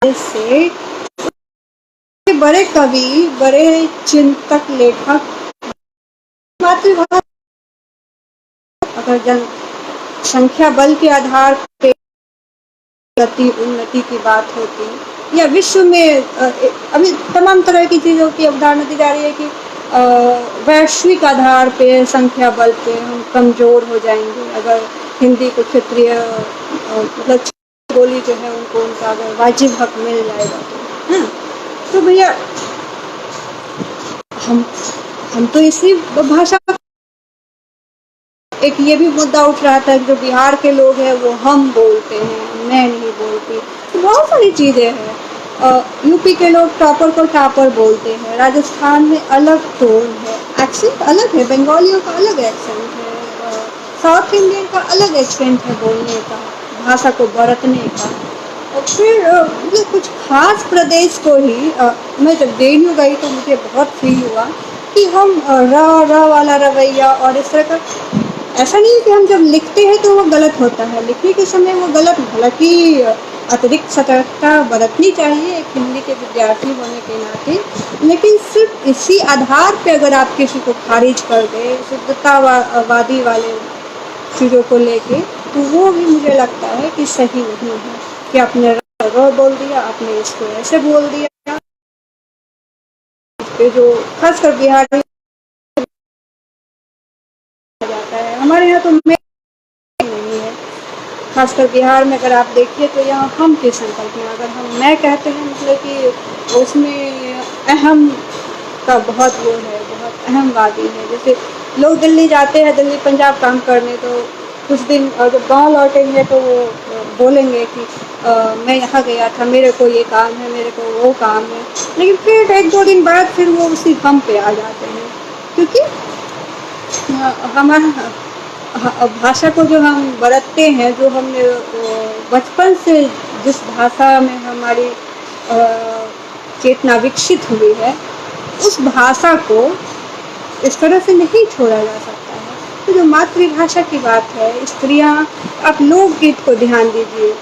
से बड़े कवि, बड़े चिंतक, लेखक मातृभाषा अगर जनसंख्या बल के आधार पे गति उन्नति की बात होती या विश्व में अभी तमाम तरह की चीज़ों की अवधारणा दी जा रही है कि वैश्विक आधार पे संख्या बल पे हम कमज़ोर हो जाएंगे अगर हिंदी को क्षेत्रीय मतलब बोली जो है उनको उनका अगर वाजिब हक मिल जाएगा तो हाँ तो भैया हम हम तो इसी भाषा एक ये भी मुद्दा उठ रहा था कि जो बिहार के लोग हैं वो हम बोलते हैं, मैं नहीं बोलती, तो बहुत सारी चीज़ें हैं। यूपी के लोग टॉपर को टापर बोलते हैं, राजस्थान में अलग टोन है, एक्सेंट अलग है, बंगालियों का अलग एक्सेंट है, साउथ इंडियन का अलग एक्सेंट है बोलने का, भाषा को बरतने का। और फिर मतलब कुछ खास प्रदेश को ही मैं जब जेएनयू गई तो मुझे बहुत फील हुआ कि हम र वाला रवैया और इस तरह का ऐसा नहीं है कि हम जब लिखते हैं तो वो गलत होता है, लिखने के समय वो गलत, हालांकि अतिरिक्त सतर्कता बरतनी चाहिए एक हिंदी के विद्यार्थी होने के नाते, लेकिन सिर्फ इसी आधार पे अगर आप किसी को खारिज कर दे शुद्धतावादी वाले चीज़ों को लेके तो वो भी मुझे लगता है कि सही नहीं है कि आपने र बोल दिया, आपने इसको ऐसे बोल दिया। जो खासकर बिहारी जाता है हमारे यहाँ तो नहीं है, खासकर बिहार में अगर आप देखिए तो यहाँ हम के संकल्प में अगर हम मैं कहते हैं मतलब कि उसमें अहम का बहुत वो है, बहुत अहमवादी है। जैसे लोग दिल्ली जाते हैं, दिल्ली पंजाब काम करने, तो कुछ दिन जब गांव लौटेंगे तो वो बोलेंगे कि मैं यहाँ गया था, मेरे को ये काम है, मेरे को वो काम है, लेकिन फिर एक दो दिन बाद फिर वो उसी हम पे आ जाते हैं, क्योंकि हमारा भाषा को जो हम बरतते हैं, जो हमने बचपन से जिस भाषा में हमारी चेतना विकसित हुई है, उस भाषा को इस तरह से नहीं छोड़ा जा सकता है। तो जो मातृभाषा की बात है, स्त्रियाँ, आप लोकगीत को ध्यान दीजिए,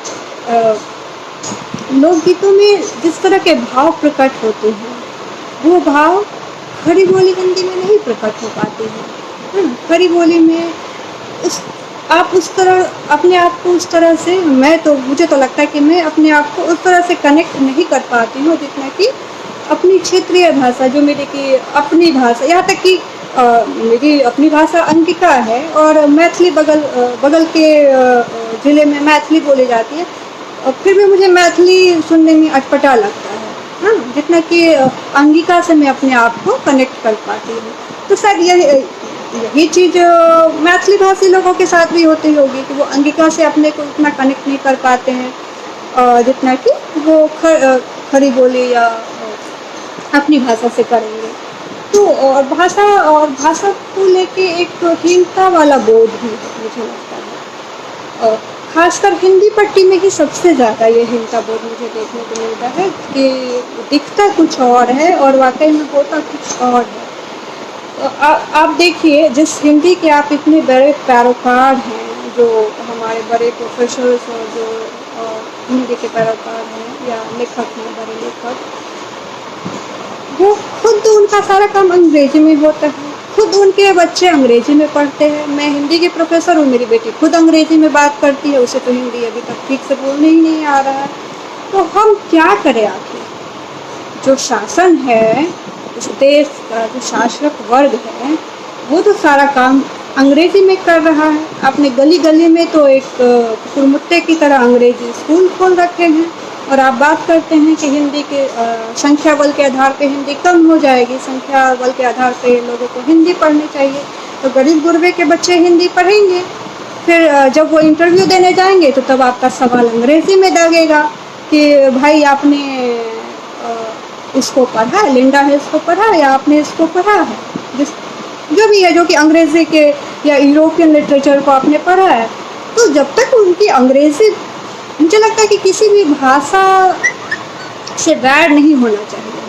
लोकगीतों में जिस तरह के भाव प्रकट होते हैं वो भाव खड़ी बोली हिंदी में नहीं प्रकट हो पाते हैं। खड़ी बोली में आप उस तरह अपने आप को उस तरह से, मुझे तो लगता है कि मैं अपने आप को उस तरह से कनेक्ट नहीं कर पाती हूँ जितना कि अपनी क्षेत्रीय भाषा, जो मेरी की अपनी भाषा, यहाँ तक कि मेरी अपनी भाषा अंगिका है और मैथिली बगल के ज़िले में मैथिली बोली जाती है, और फिर भी मुझे मैथिली सुनने में अटपटा लगता है, हाँ, जितना कि अंगिका से मैं अपने आप को कनेक्ट कर पाती हूँ। तो शायद यही चीज़ मैथिली भाषी लोगों के साथ भी होती होगी कि वो अंगिका से अपने को उतना कनेक्ट नहीं कर पाते हैं जितना कि वो खड़ी बोली या अपनी भाषा से करेंगे। तो और भाषा को लेके एक हीनता वाला बोध भी मुझे लगता है, और खासकर हिंदी पट्टी में ही सबसे ज़्यादा ये हीनता बोध मुझे देखने को मिलता है कि दिखता कुछ और है और वाकई में होता कुछ और है। आप देखिए, जिस हिंदी के आप इतने बड़े पैरोकार हैं, जो हमारे बड़े प्रोफेसर्स और जो हिंदी के पैरोकार हैं या लेखक हैं, बड़े लेखक, वो खुद उनका सारा काम अंग्रेजी में होता है, खुद उनके बच्चे अंग्रेजी में पढ़ते हैं। मैं हिंदी की प्रोफेसर हूँ, मेरी बेटी खुद अंग्रेजी में बात करती है, उसे तो हिंदी अभी तक ठीक से बोलने ही नहीं आ रहा है। तो हम क्या करें आखिर? जो शासन है, उस देश का जो शासक वर्ग है, वो तो सारा काम अंग्रेजी में कर रहा है। आपने गली गली में तो एक कुकुरमुत्ते की तरह अंग्रेजी स्कूल खोल रखे हैं, और आप बात करते हैं कि हिंदी के संख्या बल के आधार पे हिंदी कम हो जाएगी, संख्या बल के आधार पे लोगों को हिंदी पढ़नी चाहिए, तो गरीब गुरबे के बच्चे हिंदी पढ़ेंगे। फिर जब वो इंटरव्यू देने जाएंगे तो तब आपका सवाल अंग्रेजी में दागेगा कि भाई आपने इसको पढ़ा है, लिंडा है इसको पढ़ा है, या आपने इसको पढ़ा है, जो भी है, जो कि अंग्रेजी के या यूरोपियन लिटरेचर को आपने पढ़ा है। तो जब तक उनकी अंग्रेजी, मुझे लगता है कि किसी भी भाषा से वैर नहीं होना चाहिए,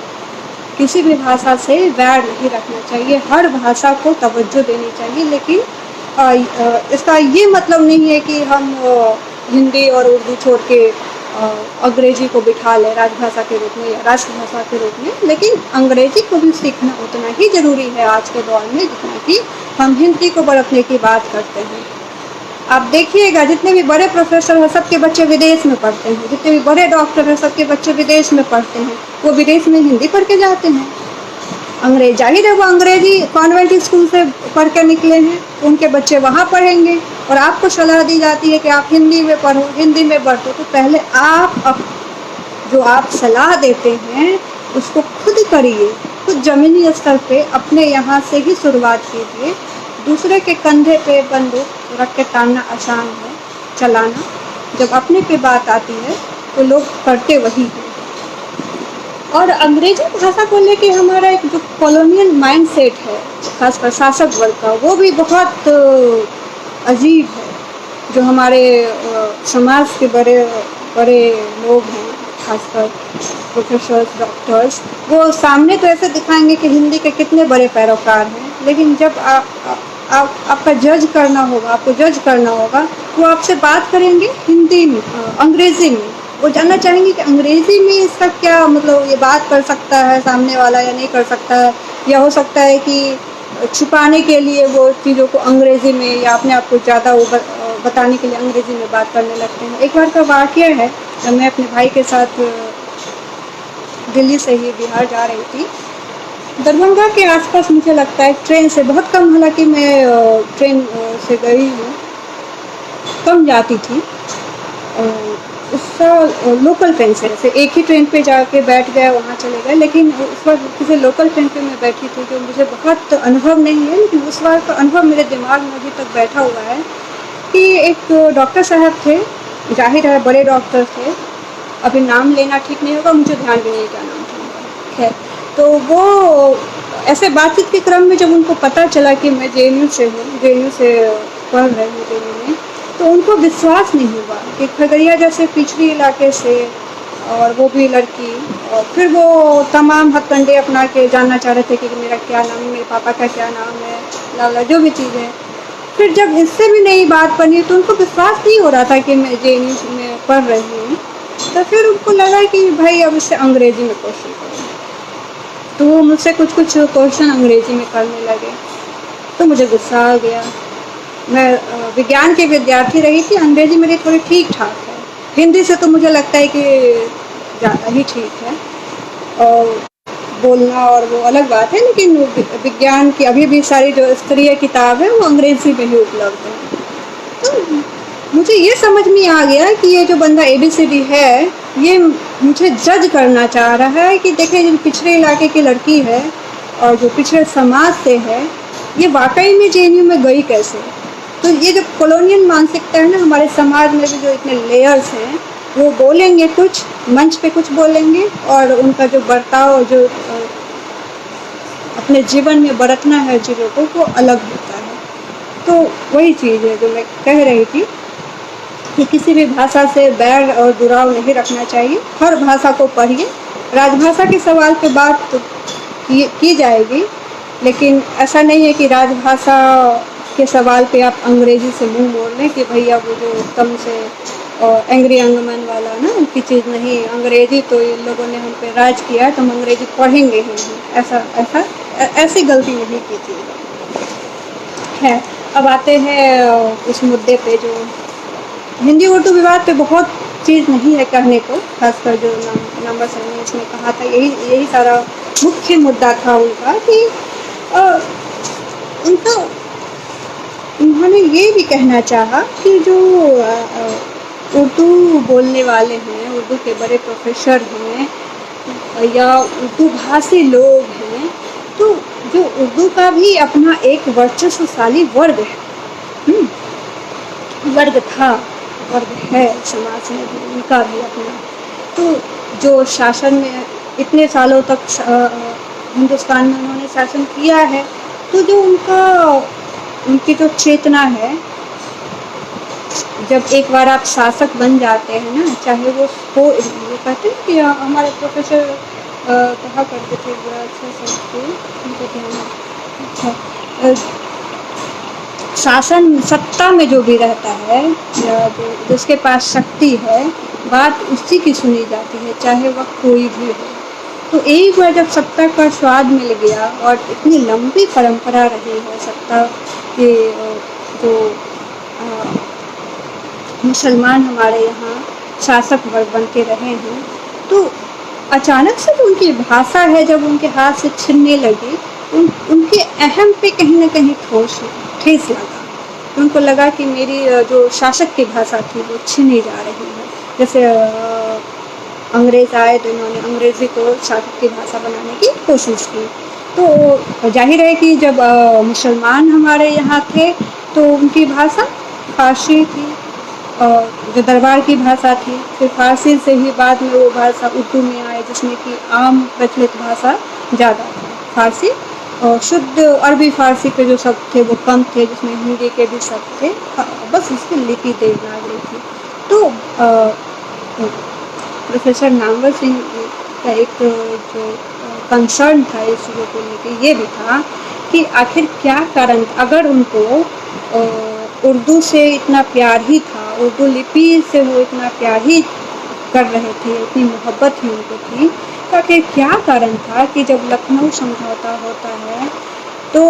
किसी भी भाषा से वैर नहीं रखना चाहिए, हर भाषा को तवज्जो देनी चाहिए, लेकिन इसका ये मतलब नहीं है कि हम हिंदी और उर्दू छोड़ के अंग्रेजी को बिठा लें राजभाषा के रूप में या राष्ट्रभाषा के रूप में, लेकिन अंग्रेजी को भी सीखना उतना ही ज़रूरी है आज के दौर में जितना कि हम हिंदी को बरतने की बात करते हैं। आप देखिएगा जितने भी बड़े प्रोफेसर हैं सबके बच्चे विदेश में पढ़ते हैं, जितने भी बड़े डॉक्टर हैं सबके बच्चे विदेश में पढ़ते हैं, वो विदेश में हिंदी पढ़ के जाते हैं। अंग्रेज जाहिर है वो अंग्रेजी कॉन्वेंट स्कूल से पढ़ के निकले हैं, उनके बच्चे वहाँ पढ़ेंगे और आपको सलाह दी जाती है कि आप हिंदी में पढ़ो, हिंदी में बढ़ो। तो पहले आप जो आप सलाह देते हैं उसको खुद करिए, खुद ज़मीनी स्तर पे अपने यहाँ से ही शुरुआत कीजिए। दूसरे के कंधे पे बंदूक रख के तानना आसान है चलाना, जब अपने पे बात आती है तो लोग करते वही हैं। और अंग्रेजी भाषा को लेके हमारा एक जो कॉलोनियल माइंडसेट है खासकर शासक वर्ग का, वो भी बहुत अजीब है। जो हमारे समाज के बड़े बड़े लोग हैं खासकर प्रोफेसर्स डॉक्टर्स, वो सामने तो ऐसे दिखाएंगे कि हिंदी के कितने बड़े पैरोकार हैं, लेकिन जब आपका जज करना होगा, आपको जज करना होगा, वो आपसे बात करेंगे हिंदी में, अंग्रेज़ी में। वो जानना चाहेंगे कि अंग्रेज़ी में इसका क्या मतलब, ये बात कर सकता है सामने वाला या नहीं कर सकता है, या हो सकता है कि छुपाने के लिए वो चीज़ों को अंग्रेज़ी में या अपने आप को ज़्यादा वो बताने के लिए अंग्रेज़ी में बात करने लगते हैं। एक बार का वाक़या है, जब मैं अपने भाई के साथ दिल्ली से ही बिहार जा रही थी, दरभंगा के आसपास मुझे लगता है ट्रेन से बहुत कम, हालांकि मैं ट्रेन से गई हूँ, कम जाती थी। उसका लोकल ट्रेन से जैसे एक ही ट्रेन पे जाके बैठ गए वहाँ चले गए, लेकिन उस बार किसी लोकल ट्रेन पे मैं बैठी थी जो मुझे बहुत अनुभव नहीं है, लेकिन उस बार का अनुभव मेरे दिमाग में अभी तक बैठा हुआ है कि एक डॉक्टर साहब थे, जाहिर है बड़े डॉक्टर थे, अभी नाम लेना ठीक नहीं होगा, मुझे ध्यान भी नहीं क्या नाम था उनका, खैर। तो वो ऐसे बातचीत के क्रम में जब उनको पता चला कि मैं JNU से हूँ, JNU से पढ़ रही हूँ JNU में, तो उनको विश्वास नहीं हुआ कि खगड़िया जैसे पिछड़ी इलाके से, और वो भी लड़की, और फिर वो तमाम हथकंडे अपना के जानना चाह रहे थे कि मेरा क्या नाम है, मेरे पापा का क्या नाम है, लाला जो भी चीज़ें। फिर जब इससे भी नई बात बनी तो उनको विश्वास नहीं हो रहा था कि मैं JNU में पढ़ रही हूँ। तो फिर उनको लगा कि भाई अब इससे अंग्रेज़ी में क्वेश्चन करो, तो वो मुझसे कुछ क्वेश्चन अंग्रेज़ी में करने लगे, तो मुझे गुस्सा आ गया। मैं विज्ञान की विद्यार्थी रही थी, अंग्रेज़ी मेरी थोड़ी ठीक ठाक है, हिंदी से तो मुझे लगता है कि ज़्यादा ही ठीक है, और बोलना और वो अलग बात है, लेकिन विज्ञान की अभी भी सारी जो स्तरीय किताब है वो अंग्रेज़ी में ही उपलब्ध है। तो मुझे ये समझ में आ गया कि ये जो बंदा ABCD है, ये मुझे जज करना चाह रहा है कि देखिए जो पिछड़े इलाके की लड़की है और जो पिछड़े समाज से है, ये वाकई में JNU में गई कैसे। तो ये जो कॉलोनियल मानसिकता है ना, हमारे समाज में भी जो इतने लेयर्स हैं, वो बोलेंगे कुछ, मंच पे कुछ बोलेंगे, और उनका जो बर्ताव जो अपने जीवन में बरतना है चीज़ों को, वो अलग होता है। तो वही चीज़ है जो मैं कह रही थी कि किसी भी भाषा से बैर और दुराव नहीं रखना चाहिए, हर भाषा को पढ़िए। राजभाषा के सवाल पे बात तो की जाएगी, लेकिन ऐसा नहीं है कि राजभाषा के सवाल पे आप अंग्रेज़ी से मुंह मोड़ लें कि भैया वो जो एकदम से एंग्री अंगमन वाला ना उनकी चीज़ नहीं, अंग्रेज़ी तो इन लोगों ने हम पे राज किया है तो हम अंग्रेज़ी पढ़ेंगे ही नहीं, ऐसी गलती नहीं कीजिएगा। है, अब आते हैं उस मुद्दे पे जो हिंदी उर्दू विवाद पे बहुत चीज़ नहीं है कहने को, खासकर जो नंबर सर ने इसमें कहा था, यही सारा मुख्य मुद्दा था उनका कि उन्होंने ये भी कहना चाहा कि जो उर्दू बोलने वाले हैं, उर्दू के बड़े प्रोफेसर हैं या उर्दू भाषी लोग हैं, तो जो उर्दू का भी अपना एक वर्चस्वशाली वर्ग है, वर्ग था, वर्ग है समाज में भी, उनका भी अपना। तो जो शासन में इतने सालों तक हिंदुस्तान में उन्होंने शासन किया है, तो जो उनकी जो चेतना है, जब एक बार आप शासक बन जाते हैं ना, चाहे वो कहते हैं कि हमारे प्रोफेसर कहा करते थे, अच्छा उनको ध्यान, अच्छा शासन सत्ता में जो भी रहता है या जिसके पास शक्ति है, बात उसी की सुनी जाती है, चाहे वह कोई भी हो। तो एक बार जब सत्ता का स्वाद मिल गया और इतनी लंबी परंपरा रही है सत्ता के, जो मुसलमान हमारे यहाँ शासक वर्ग बनते रहे हैं, तो अचानक से जो उनकी भाषा है जब उनके हाथ से छिनने लगी, उनके अहम पे कहीं ना कहीं ठेस लगा। तो उनको लगा कि मेरी जो शासक की भाषा थी वो छिनी जा रही है। जैसे अंग्रेज आए तो इन्होंने अंग्रेजी को शासक की भाषा बनाने की कोशिश की। तो जाहिर है कि जब मुसलमान हमारे यहाँ थे तो उनकी भाषा फारसी थी, जो दरबार की भाषा थी। फिर फारसी से ही बाद में वो भाषा उर्दू में आए, जिसमें कि आम प्रचलित भाषा ज़्यादा थी फारसी। और शुद्ध अरबी फारसी के जो शब्द थे वो कम थे, जिसमें हिंदी के भी शब्द थे, बस इसकी लिपि देवनागरी थी। तो प्रोफेसर नामवर सिंह का एक जो कंसर्न था इस चीज़ों को लेकर ये भी था कि आखिर क्या कारण, अगर उनको उर्दू से इतना प्यार ही था, उर्दू लिपि से वो इतना प्यार ही कर रहे थे, इतनी मोहब्बत ही उनको थी, तो आखिर क्या कारण था कि जब लखनऊ समझौता होता है तो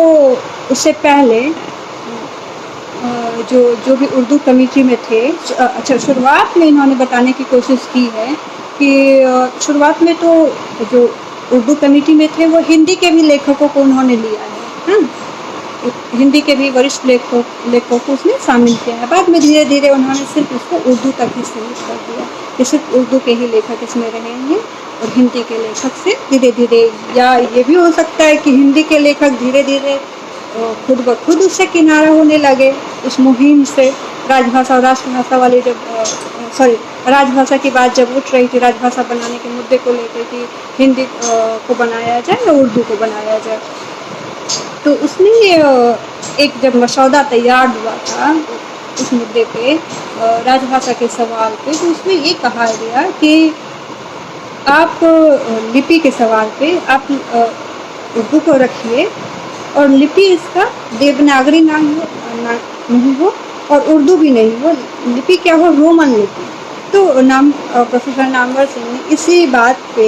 उससे पहले जो भी उर्दू कमेटी में थे, अच्छा शुरुआत में इन्होंने बताने की कोशिश की है कि शुरुआत में तो जो उर्दू कमेटी में थे वो हिंदी के भी लेखकों को उन्होंने लिया है, हिंदी के भी वरिष्ठ लेखकों को उसमें शामिल किया है। बाद में धीरे धीरे उन्होंने सिर्फ उसको उर्दू तक ही सीमित कर दिया कि सिर्फ उर्दू के ही लेखक इसमें रहेंगे और हिंदी के लेखक से धीरे धीरे, या ये भी हो सकता है कि हिंदी के लेखक धीरे धीरे खुद ब खुद उससे किनारा होने लगे उस मुहिम से। राजभाषा और राष्ट्रभाषा वाली जब राजभाषा की बात जब उठ रही थी, राजभाषा बनाने के मुद्दे को लेकर कि हिंदी को बनाया जाए या उर्दू को बनाया जाए, तो उसमें एक जब मसौदा तैयार हुआ था उस मुद्दे पे, राजभाषा के सवाल पे, तो उसमें ये कहा गया कि आप लिपि के सवाल पे आप उर्दू को रखिए और लिपि इसका देवनागरी नहीं हो और उर्दू भी नहीं हो, लिपि क्या हो, रोमन लिपि। तो प्रोफेसर नामवर सिंह ने इसी बात पे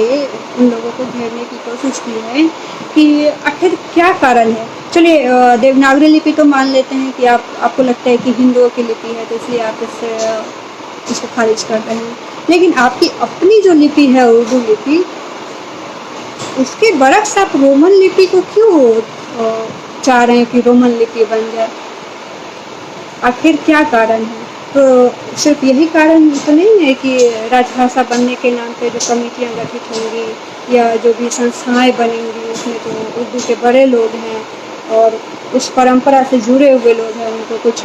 उन लोगों को घेरने की कोशिश की है कि आखिर क्या कारण है। चलिए देवनागरी लिपि तो मान लेते हैं कि आपको लगता है कि हिंदुओं की लिपि है तो इसलिए आप इसको खारिज कर रहे हैं, लेकिन आपकी अपनी जो लिपि है उर्दू लिपि, उसके बरक्स आप रोमन लिपि को क्यों चाह रहे हैं कि रोमन लिपि बन जाए, आखिर क्या कारण है? तो सिर्फ यही कारण तो नहीं है कि राजभाषा बनने के नाम पे जो कमेटियाँ गठित होंगी या जो भी संस्थाएं बनेंगी उसमें तो उर्दू के बड़े लोग हैं और उस परंपरा से जुड़े हुए लोग हैं, उनको कुछ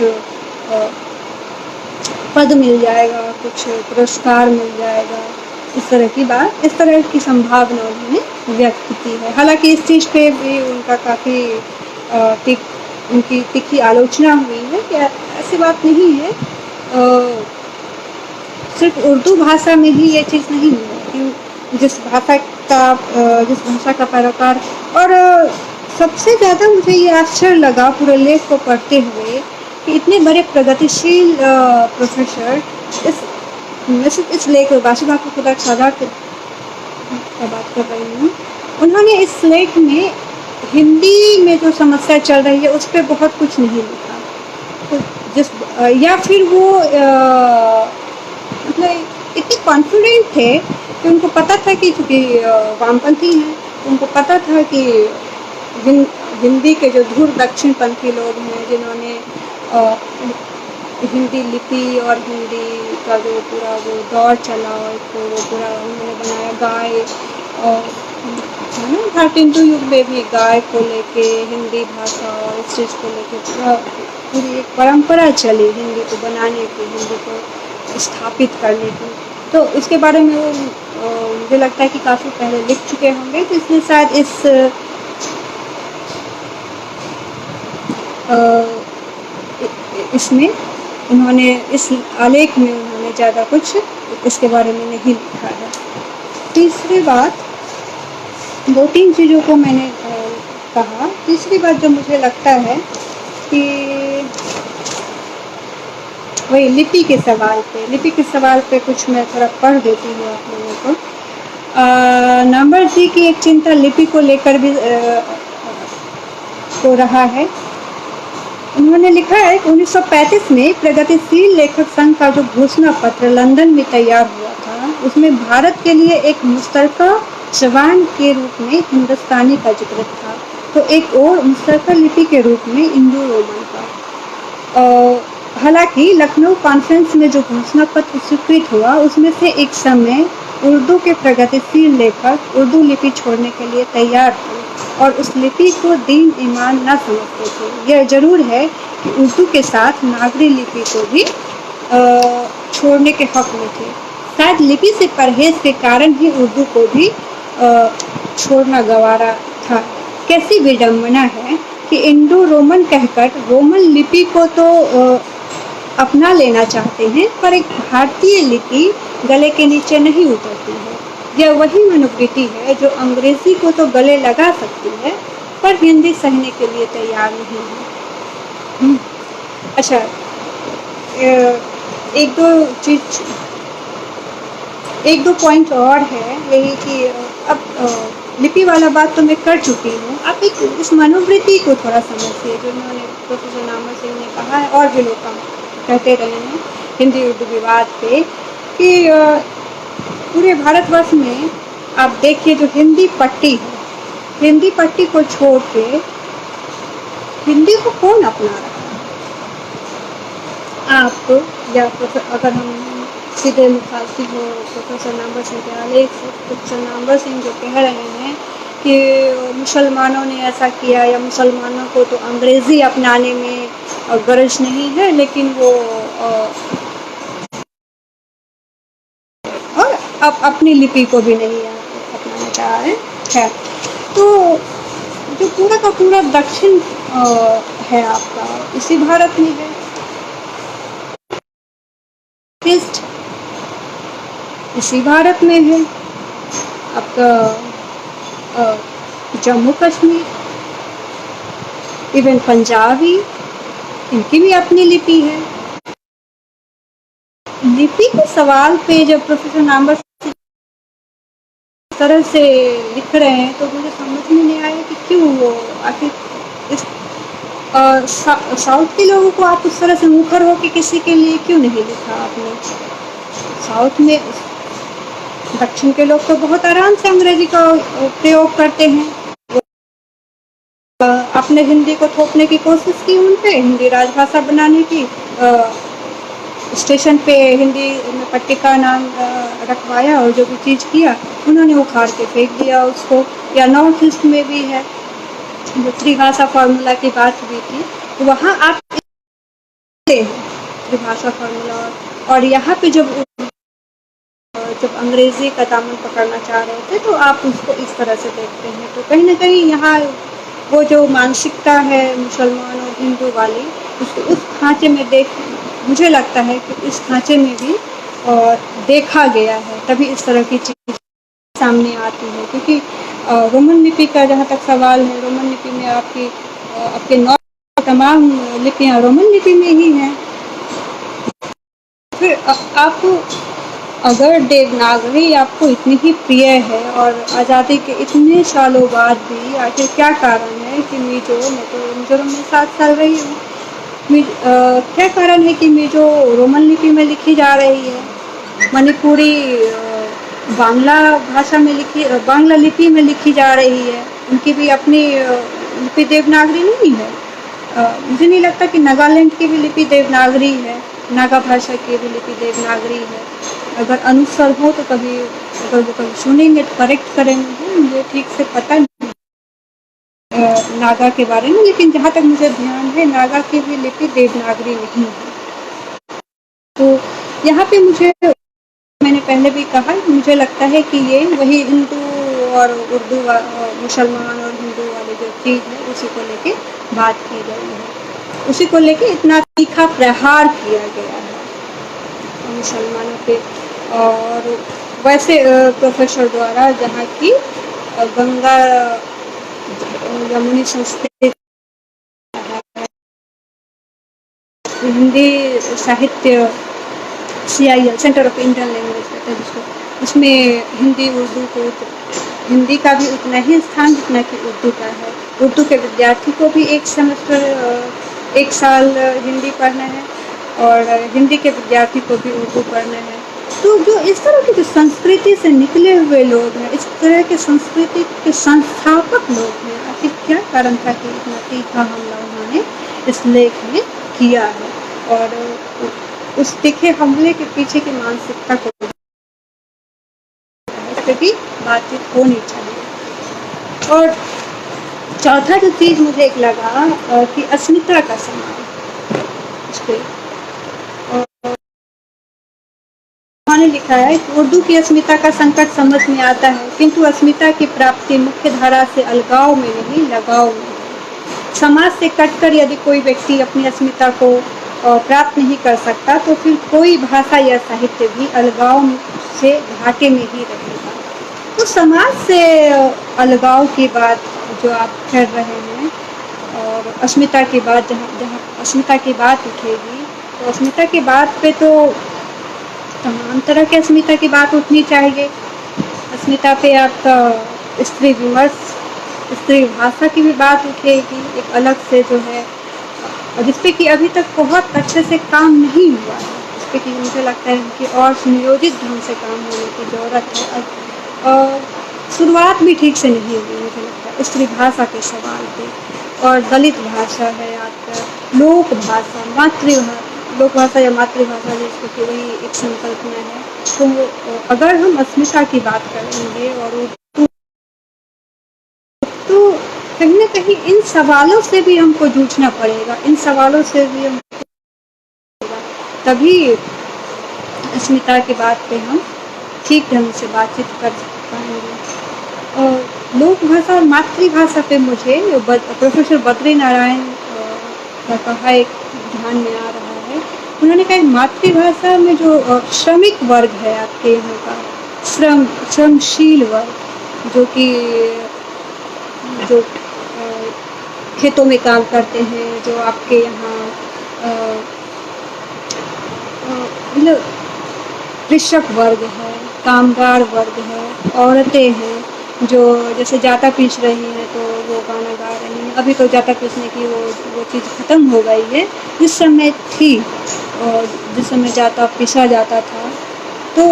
पद मिल जाएगा, कुछ पुरस्कार मिल जाएगा, इस तरह की संभावना उन्होंने व्यक्त की है। हालांकि इस चीज़ पे भी उनका काफ़ी उनकी तीखी आलोचना हुई है कि ऐसी बात नहीं है, सिर्फ उर्दू भाषा में ही ये चीज़ नहीं है कि जिस भाषा का पैरोकार। और सबसे ज़्यादा मुझे ये आश्चर्य लगा पूरे लेख को पढ़ते हुए कि इतने बड़े प्रगतिशील प्रोफेसर इस लेख बाशिबा को खुदा सादा की बात कर रही हूँ, उन्होंने इस लेख में हिंदी में जो समस्या चल रही है उस पर बहुत कुछ नहीं लिखा, तो या फिर वो मतलब इतने कॉन्फिडेंट थे कि उनको पता था कि चूँकि वामपंथी हैं, उनको पता था कि हिंदी के जो धूर दक्षिणपंथी लोग हैं जिन्होंने हिंदी लिपि और हिंदी का जो पूरा वो दौर चला और तो वो पूरा उन्होंने बनाया गाय, और भारतेंदु युग में भी गाय को लेके हिंदी भाषा और इस चीज़ को लेके पूरी एक परंपरा चली हिंदी को बनाने की, हिंदी को स्थापित करने की। तो इसके बारे में वो मुझे लगता है कि काफ़ी पहले लिख चुके होंगे, तो इसलिए शायद इसमें उन्होंने इस आलेख में उन्होंने ज़्यादा कुछ इसके बारे में नहीं लिखा है। तीसरी बात, 2-3 चीज़ों को मैंने कहा, तीसरी बात जो मुझे लगता है कि वही लिपि के सवाल पे कुछ मैं थोड़ा पढ़ देती हूँ आप लोगों को। नंबर जी की एक चिंता लिपि को लेकर भी हो रहा है। उन्होंने लिखा है कि 1935 में प्रगतिशील लेखक संघ का जो घोषणा पत्र लंदन में तैयार हुआ था, उसमें भारत के लिए एक मुश्तरका ज़बान के रूप में हिंदुस्तानी का जिक्र था, तो एक और मुश्तरका लिपि के रूप में इंडो रोमन का। हालांकि लखनऊ कॉन्फ्रेंस में जो घोषणा पत्र स्वीकृत हुआ, उसमें से एक समय उर्दू के प्रगतिशील लेखक उर्दू लिपि छोड़ने के लिए तैयार थे और उस लिपि को दीन ईमान न समझते थे। यह जरूर है कि उर्दू के साथ नागरी लिपि को भी छोड़ने के हक में थे। शायद लिपि से परहेज के कारण ही उर्दू को भी छोड़ना गवारा था। कैसी विडंबना है कि इंडो रोमन कहकर रोमन लिपि को तो अपना लेना चाहते हैं, पर एक भारतीय लिपि गले के नीचे नहीं उतरती है। यह वही मनोवृत्ति है जो अंग्रेजी को तो गले लगा सकती है, पर हिंदी सहने के लिए तैयार नहीं है। अच्छा, एक दो पॉइंट और है, यही कि अब लिपि वाला बात तो मैं कर चुकी हूँ। आप एक इस मनोवृत्ति को थोड़ा समझिए जो उन्होंने प्रोफेसर नामवर सिंह ने कहा है, और भी लोग कहते रहे हैं हिंदी उर्दू विवाद पे, कि पूरे भारतवर्ष में आप देखिए जो हिंदी पट्टी है, हिंदी पट्टी को छोड़ के हिंदी को कौन अपना रहा है? आप या अगर हम सीधे मुखातिब हो प्रोफेसर नामवर सिंह के आलेख से, प्रोफेसर नामवर सिंह जो कह रहे हैं कि मुसलमानों ने ऐसा किया या मुसलमानों को तो अंग्रेज़ी अपनाने में गरज नहीं है, लेकिन वो और अब अपनी लिपि को भी नहीं अपनाना चाह रहे हैं। तो जो पूरा का पूरा दक्षिण है आपका, इसी भारत में है। ईस्ट इसी भारत में है आपका। जम्मू कश्मीर, इवन पंजाबी, इनकी भी अपनी लिपि है। लिपि के सवाल पे जब प्रोफेसर नामवर इस तरह से लिख रहे हैं, तो मुझे समझ में नहीं आया कि क्यों वो आखिर इस साउथ के लोगों को आप उस तरह से मुखर हो कि किसी के लिए क्यों नहीं लिखा आपने? साउथ में दक्षिण के लोग तो बहुत आराम से अंग्रेजी का प्रयोग करते हैं। अपने हिंदी को थोपने की कोशिश की, उन पे हिंदी राजभाषा बनाने की, स्टेशन पे हिंदी में पट्टिका नाम रखवाया और जो भी चीज़ किया उन्होंने उखाड़ के फेंक दिया उसको। या नॉर्थ ईस्ट में भी है, जो त्रिभाषा फार्मूला की बात हुई थी, तो वहाँ आप त्रिभाषा फार्मूला, और यहाँ पे जब अंग्रेज़ी का दामन पकड़ना चाह रहे थे तो आप उसको इस तरह से देखते हैं। तो कहीं ना कहीं यहाँ वो जो मानसिकता है मुसलमान और हिंदू वाली, उसको उस खांचे में मुझे लगता है कि इस खांचे में भी देखा गया है, तभी इस तरह की चीज़ सामने आती है। क्योंकि रोमन लिपि का जहाँ तक सवाल है, रोमन लिपि में आपके तमाम लिपियाँ रोमन लिपि में ही हैं। फिर आप अगर देवनागरी आपको इतनी ही प्रिय है और आज़ादी के इतने सालों बाद भी आखिर क्या कारण है कि मिजोरम में 7 साल रही हूँ, क्या कारण है कि मिजो रोमन लिपि में लिखी जा रही है, मणिपुरी बांग्ला भाषा में बांग्ला लिपि में लिखी जा रही है, उनकी भी अपनी लिपि देवनागरी नहीं है। मुझे नहीं लगता कि नागालैंड की भी लिपि देवनागरी है, नागा भाषा की भी लिपि देवनागरी है। अगर अनुसार हो तो अगर वो कभी सुनेंगे तो करेक्ट करेंगे, मुझे ठीक से पता नहीं नागा के बारे में, लेकिन जहाँ तक मुझे ध्यान है नागा की भी लिपि देवनागरी नहीं है। तो यहाँ पे मैंने पहले भी कहा, मुझे लगता है कि ये वही हिंदू और उर्दू मुसलमान और हिंदू वाली जो चीज़ है उसी को लेके बात की गई है, उसी को लेके इतना तीखा प्रहार किया गया है मुसलमानों पे। और वैसे प्रोफेसर द्वारा जहाँ की गंगा यमुनी संस्कृति हिंदी साहित्य CIL, centre of Indian language कहते हैं जिसको, उसमें हिंदी उर्दू को हिंदी का भी उतना ही स्थान जितना कि उर्दू का है। उर्दू के विद्यार्थी को भी एक सेमेस्टर 1 साल हिंदी पढ़ना है और हिंदी के विद्यार्थी को भी उर्दू पढ़ना है। तो जो इस तरह की जो संस्कृति से निकले हुए लोग हैं, इस तरह के संस्कृति के संस्थापक लोग हैं, आखिर क्या कारण था कि इतना तीखा हमला उन्होंने इस लेख में किया है, और उस तीखे हमले के पीछे की मानसिकता को इस पर भी बातचीत होनी चाहिए। और चौथा जो चीज़ मुझे एक लगा कि अस्मिता का सवाल, इस पर उन्होंने लिखा है कि उर्दू की अस्मिता का संकट समझ में आता है, किंतु अस्मिता की प्राप्ति मुख्य धारा से अलगाव में नहीं, लगाव में है। समाज से कटकर यदि कोई व्यक्ति अपनी अस्मिता को प्राप्त नहीं कर सकता तो फिर कोई भाषा या साहित्य भी अलगाव से घाटे में ही रहेगा। तो समाज से अलगाव की बात जो आप कर रहे हैं, और अस्मिता की बात, जहाँ अस्मिता की बात उठेगी तो अस्मिता की बात पे तो तमाम तरह के अस्मिता की बात उठनी चाहिए। अस्मिता पे आपका स्त्री विमर्श, स्त्री भाषा की भी बात उठेगी एक अलग से, जो है जिस पे कि अभी तक बहुत अच्छे से काम नहीं हुआ है, जिस पे कि मुझे लगता है कि और सुनियोजित ढंग से काम होने की ज़रूरत है। और शुरुआत भी ठीक से नहीं हुई मुझे लगता है स्त्री भाषा के सवाल पे। और दलित भाषा है आपका, लोक भाषा, मातृभाषा, लोक भाषा या मातृभाषा जिसको कि वही एक संकल्पना है। तो अगर हम अस्मिता की बात करेंगे और तो कहीं ना कहीं इन सवालों से भी हमको जूझना पड़ेगा, इन सवालों से भी हम तभी अस्मिता की बात पे हम ठीक ढंग से बातचीत कर पाएंगे। और लोक भाषा और मातृभाषा पे मुझे प्रोफेसर बद्री नारायण का कहा एक ध्यान में आ रहा है। उन्होंने कहा मातृभाषा में जो श्रमिक वर्ग है आपके यहाँ का, श्रमशील वर्ग, जो कि जो खेतों में काम करते हैं, जो आपके यहाँ मतलब कृषक वर्ग है, कामगार वर्ग है, औरतें हैं जो जैसे जाता पीस रही हैं तो वो गाना गा रही हैं। अभी तो जाता पीसने की वो चीज़ ख़त्म हो गई है, जिस समय थी और जिस समय जाता पीसा जाता था। तो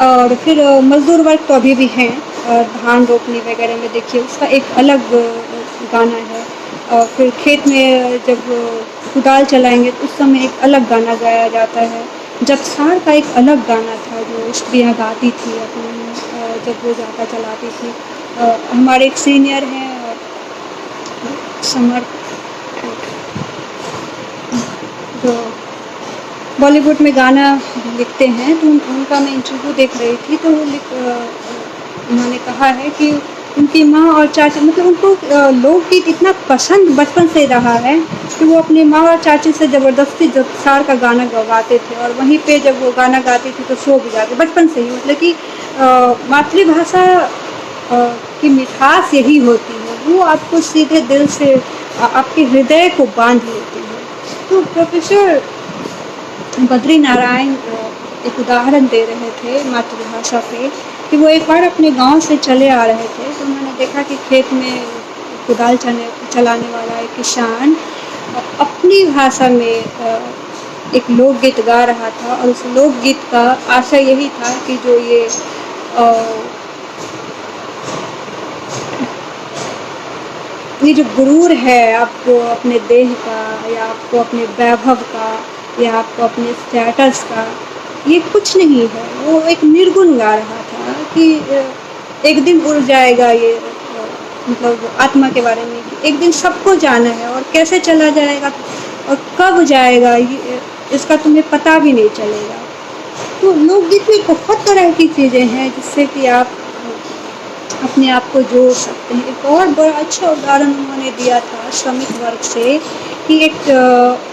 और फिर मज़दूर वर्ग तो अभी भी हैं, और धान रोपनी वगैरह में देखिए उसका एक अलग गाना है। और फिर खेत में जब कुदाल चलाएंगे तो उस समय एक अलग गाना गाया जाता है। जब सार का एक अलग गाना था जो स्त्रियाँ गाती थी अपने जब वो जाता चलाती थी। हमारे एक सीनियर हैं समर, जो बॉलीवुड में गाना लिखते हैं, तो उनका मैं इंटरव्यू देख रही थी, तो उन्होंने कहा है कि उनकी माँ और चाची, मतलब उनको लोकगीत इतना पसंद बचपन से रहा है कि वो अपनी माँ और चाची से ज़बरदस्ती जब सार का गाना गवाते थे, और वहीं पे जब वो गाना गाती थी तो सो भी जाते बचपन से ही। मतलब कि मातृभाषा की मिठास यही होती है, वो आपको सीधे दिल से आपके हृदय को बांध लेती है। तो प्रोफेसर बद्री नारायण एक उदाहरण दे रहे थे मातृभाषा पे कि वो एक बार अपने गांव से चले आ रहे थे, तो उन्होंने देखा कि खेत में कुदाल चलाने वाला एक किसान अपनी भाषा में एक लोकगीत गा रहा था, और उस लोकगीत का आशय यही था कि जो ये जो गुरूर है आपको अपने देह का, या आपको अपने वैभव का, या आपको अपने स्टेटस का, ये कुछ नहीं है। वो एक निर्गुण गा रहा था कि एक दिन उड़ जाएगा ये, मतलब आत्मा के बारे में कि एक दिन सबको जाना है, और कैसे चला जाएगा और कब जाएगा ये इसका तुम्हें पता भी नहीं चलेगा। तो लोकगीत में बहुत तरह की चीज़ें हैं जिससे कि आप अपने आप को जोड़ सकते हैं। एक और बड़ा अच्छा उदाहरण उन्होंने दिया था श्रमिक वर्ग से कि एक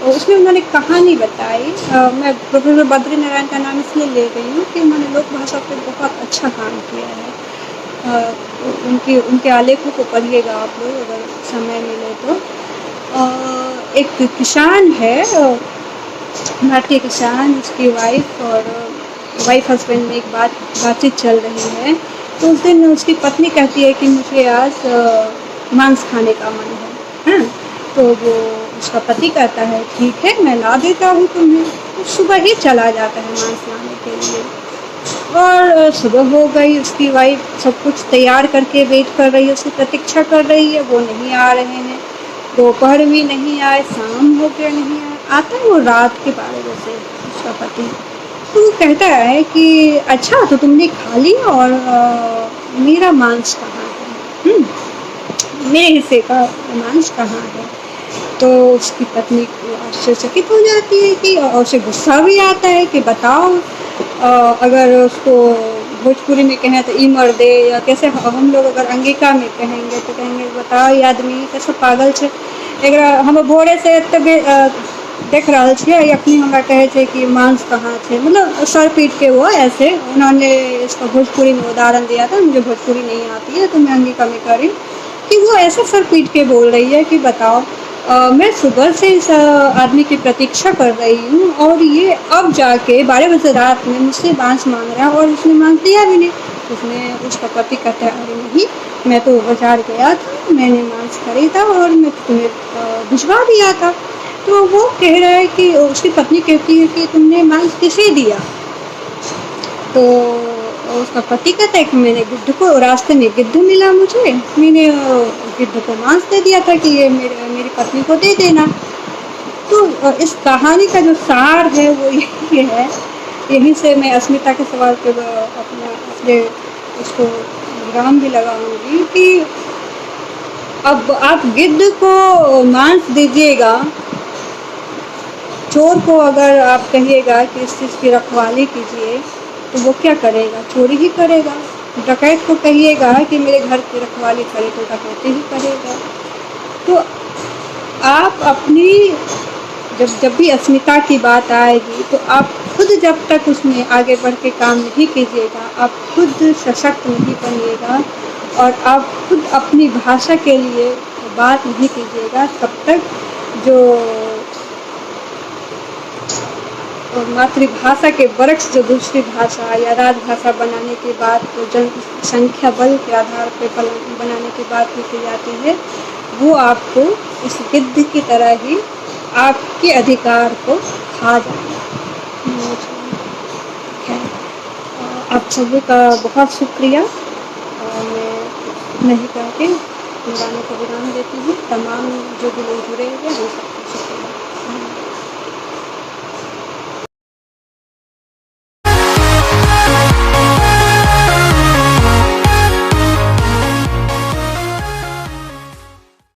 उसमें उन्होंने कहानी बताई। मैं प्रोफेसर बद्री नारायण का नाम इसलिए ले रही हूँ कि उन्होंने लोक भाषा पर बहुत अच्छा काम किया है। उनके आलेखों को पढ़िएगा आप लोग अगर समय मिले तो। एक किसान है, भारतीय किसान, उसकी वाइफ और वाइफ हस्बैंड में एक बातचीत चल रही है। तो उस दिन उसकी पत्नी कहती है कि मुझे आज मांस खाने का मन है। तो वो उसका पति कहता है ठीक है, मैं ला देता हूँ तुम्हें। तो सुबह ही चला जाता है मांस लाने के लिए। और सुबह हो गई, उसकी वाइफ सब कुछ तैयार करके वेट कर रही है, उसकी प्रतीक्षा कर रही है, वो नहीं आ रहे हैं। दोपहर भी नहीं आए, शाम हो गया नहीं आए, आता है वो रात के 12 बजे उसका पति। तो वो कहता है कि अच्छा तो तुमने खा लिया और मेरा मांस कहाँ है? मेरे हिस्से का मांस कहाँ है? तो उसकी पत्नी आश्चर्यचकित हो जाती है कि, और उसे गुस्सा भी आता है कि बताओ, अगर उसको भोजपुरी में कहें तो ई मर दे, या कैसे हम लोग अगर अंगिका में कहेंगे तो कहेंगे बताओ ये आदमी कैसे पागल छे, एकरा हम भोरे से देख रहा छे, अखनी हमरा कहे छे कि मांस कहाँ छे, मतलब सर पीट के वो ऐसे उन्होंने इसका भोजपुरी में उदाहरण दिया था। मुझे भोजपुरी नहीं आती है तो मैं अंगिका में करी कि वो ऐसे सर पीट के बोल रही है कि बताओ, मैं सुबह से इस आदमी की प्रतीक्षा कर रही हूँ और ये अब जाके 12 बजे रात में मुझसे मांस मांग रहा है और उसने मांस दिया भी नहीं। उसने उसका पति कहता है अरे नहीं, मैं तो बाजार गया था, मैंने मांस खरीदा और मैं तुम्हें भिजवा दिया था। तो वो कह रहा है कि उसकी पत्नी कहती है कि तुमने मांस किसे दिया? तो उसका पति कहता है कि मैंने गिद्ध को, रास्ते में गिद्ध मिला मुझे, मैंने गिद्ध को मांस दे दिया था कि ये मेरी पत्नी को दे देना। तो इस कहानी का जो सार है वो यही है। यहीं से मैं अस्मिता के सवाल पे अपने उसको विराम भी लगाऊंगी कि अब आप गिद्ध को मांस दीजिएगा, चोर को अगर आप कहिएगा कि इस चीज़ की रखवाली कीजिए तो वो क्या करेगा? चोरी ही करेगा। डकैत को कहिएगा कि मेरे घर की रखवाली करे तो डकैती ही करेगा। तो आप अपनी जब भी अस्मिता की बात आएगी तो आप खुद जब तक उसमें आगे बढ़ के काम नहीं कीजिएगा, आप खुद सशक्त नहीं बनिएगा और आप खुद अपनी भाषा के लिए बात नहीं कीजिएगा, तब तक जो मातृभाषा के बरक्स जो दूसरी भाषा या राजभाषा बनाने की बात, तो जनसंख्या बल के आधार पर बनाने की बात की जाती है, वो आपको इस गिद्ध की तरह ही आपके अधिकार को खा जाएगा। आप सभी का बहुत शुक्रिया। मैं नहीं करके गाने को विराम देती हूँ। तमाम जो भी लोग जुड़े हुए हैं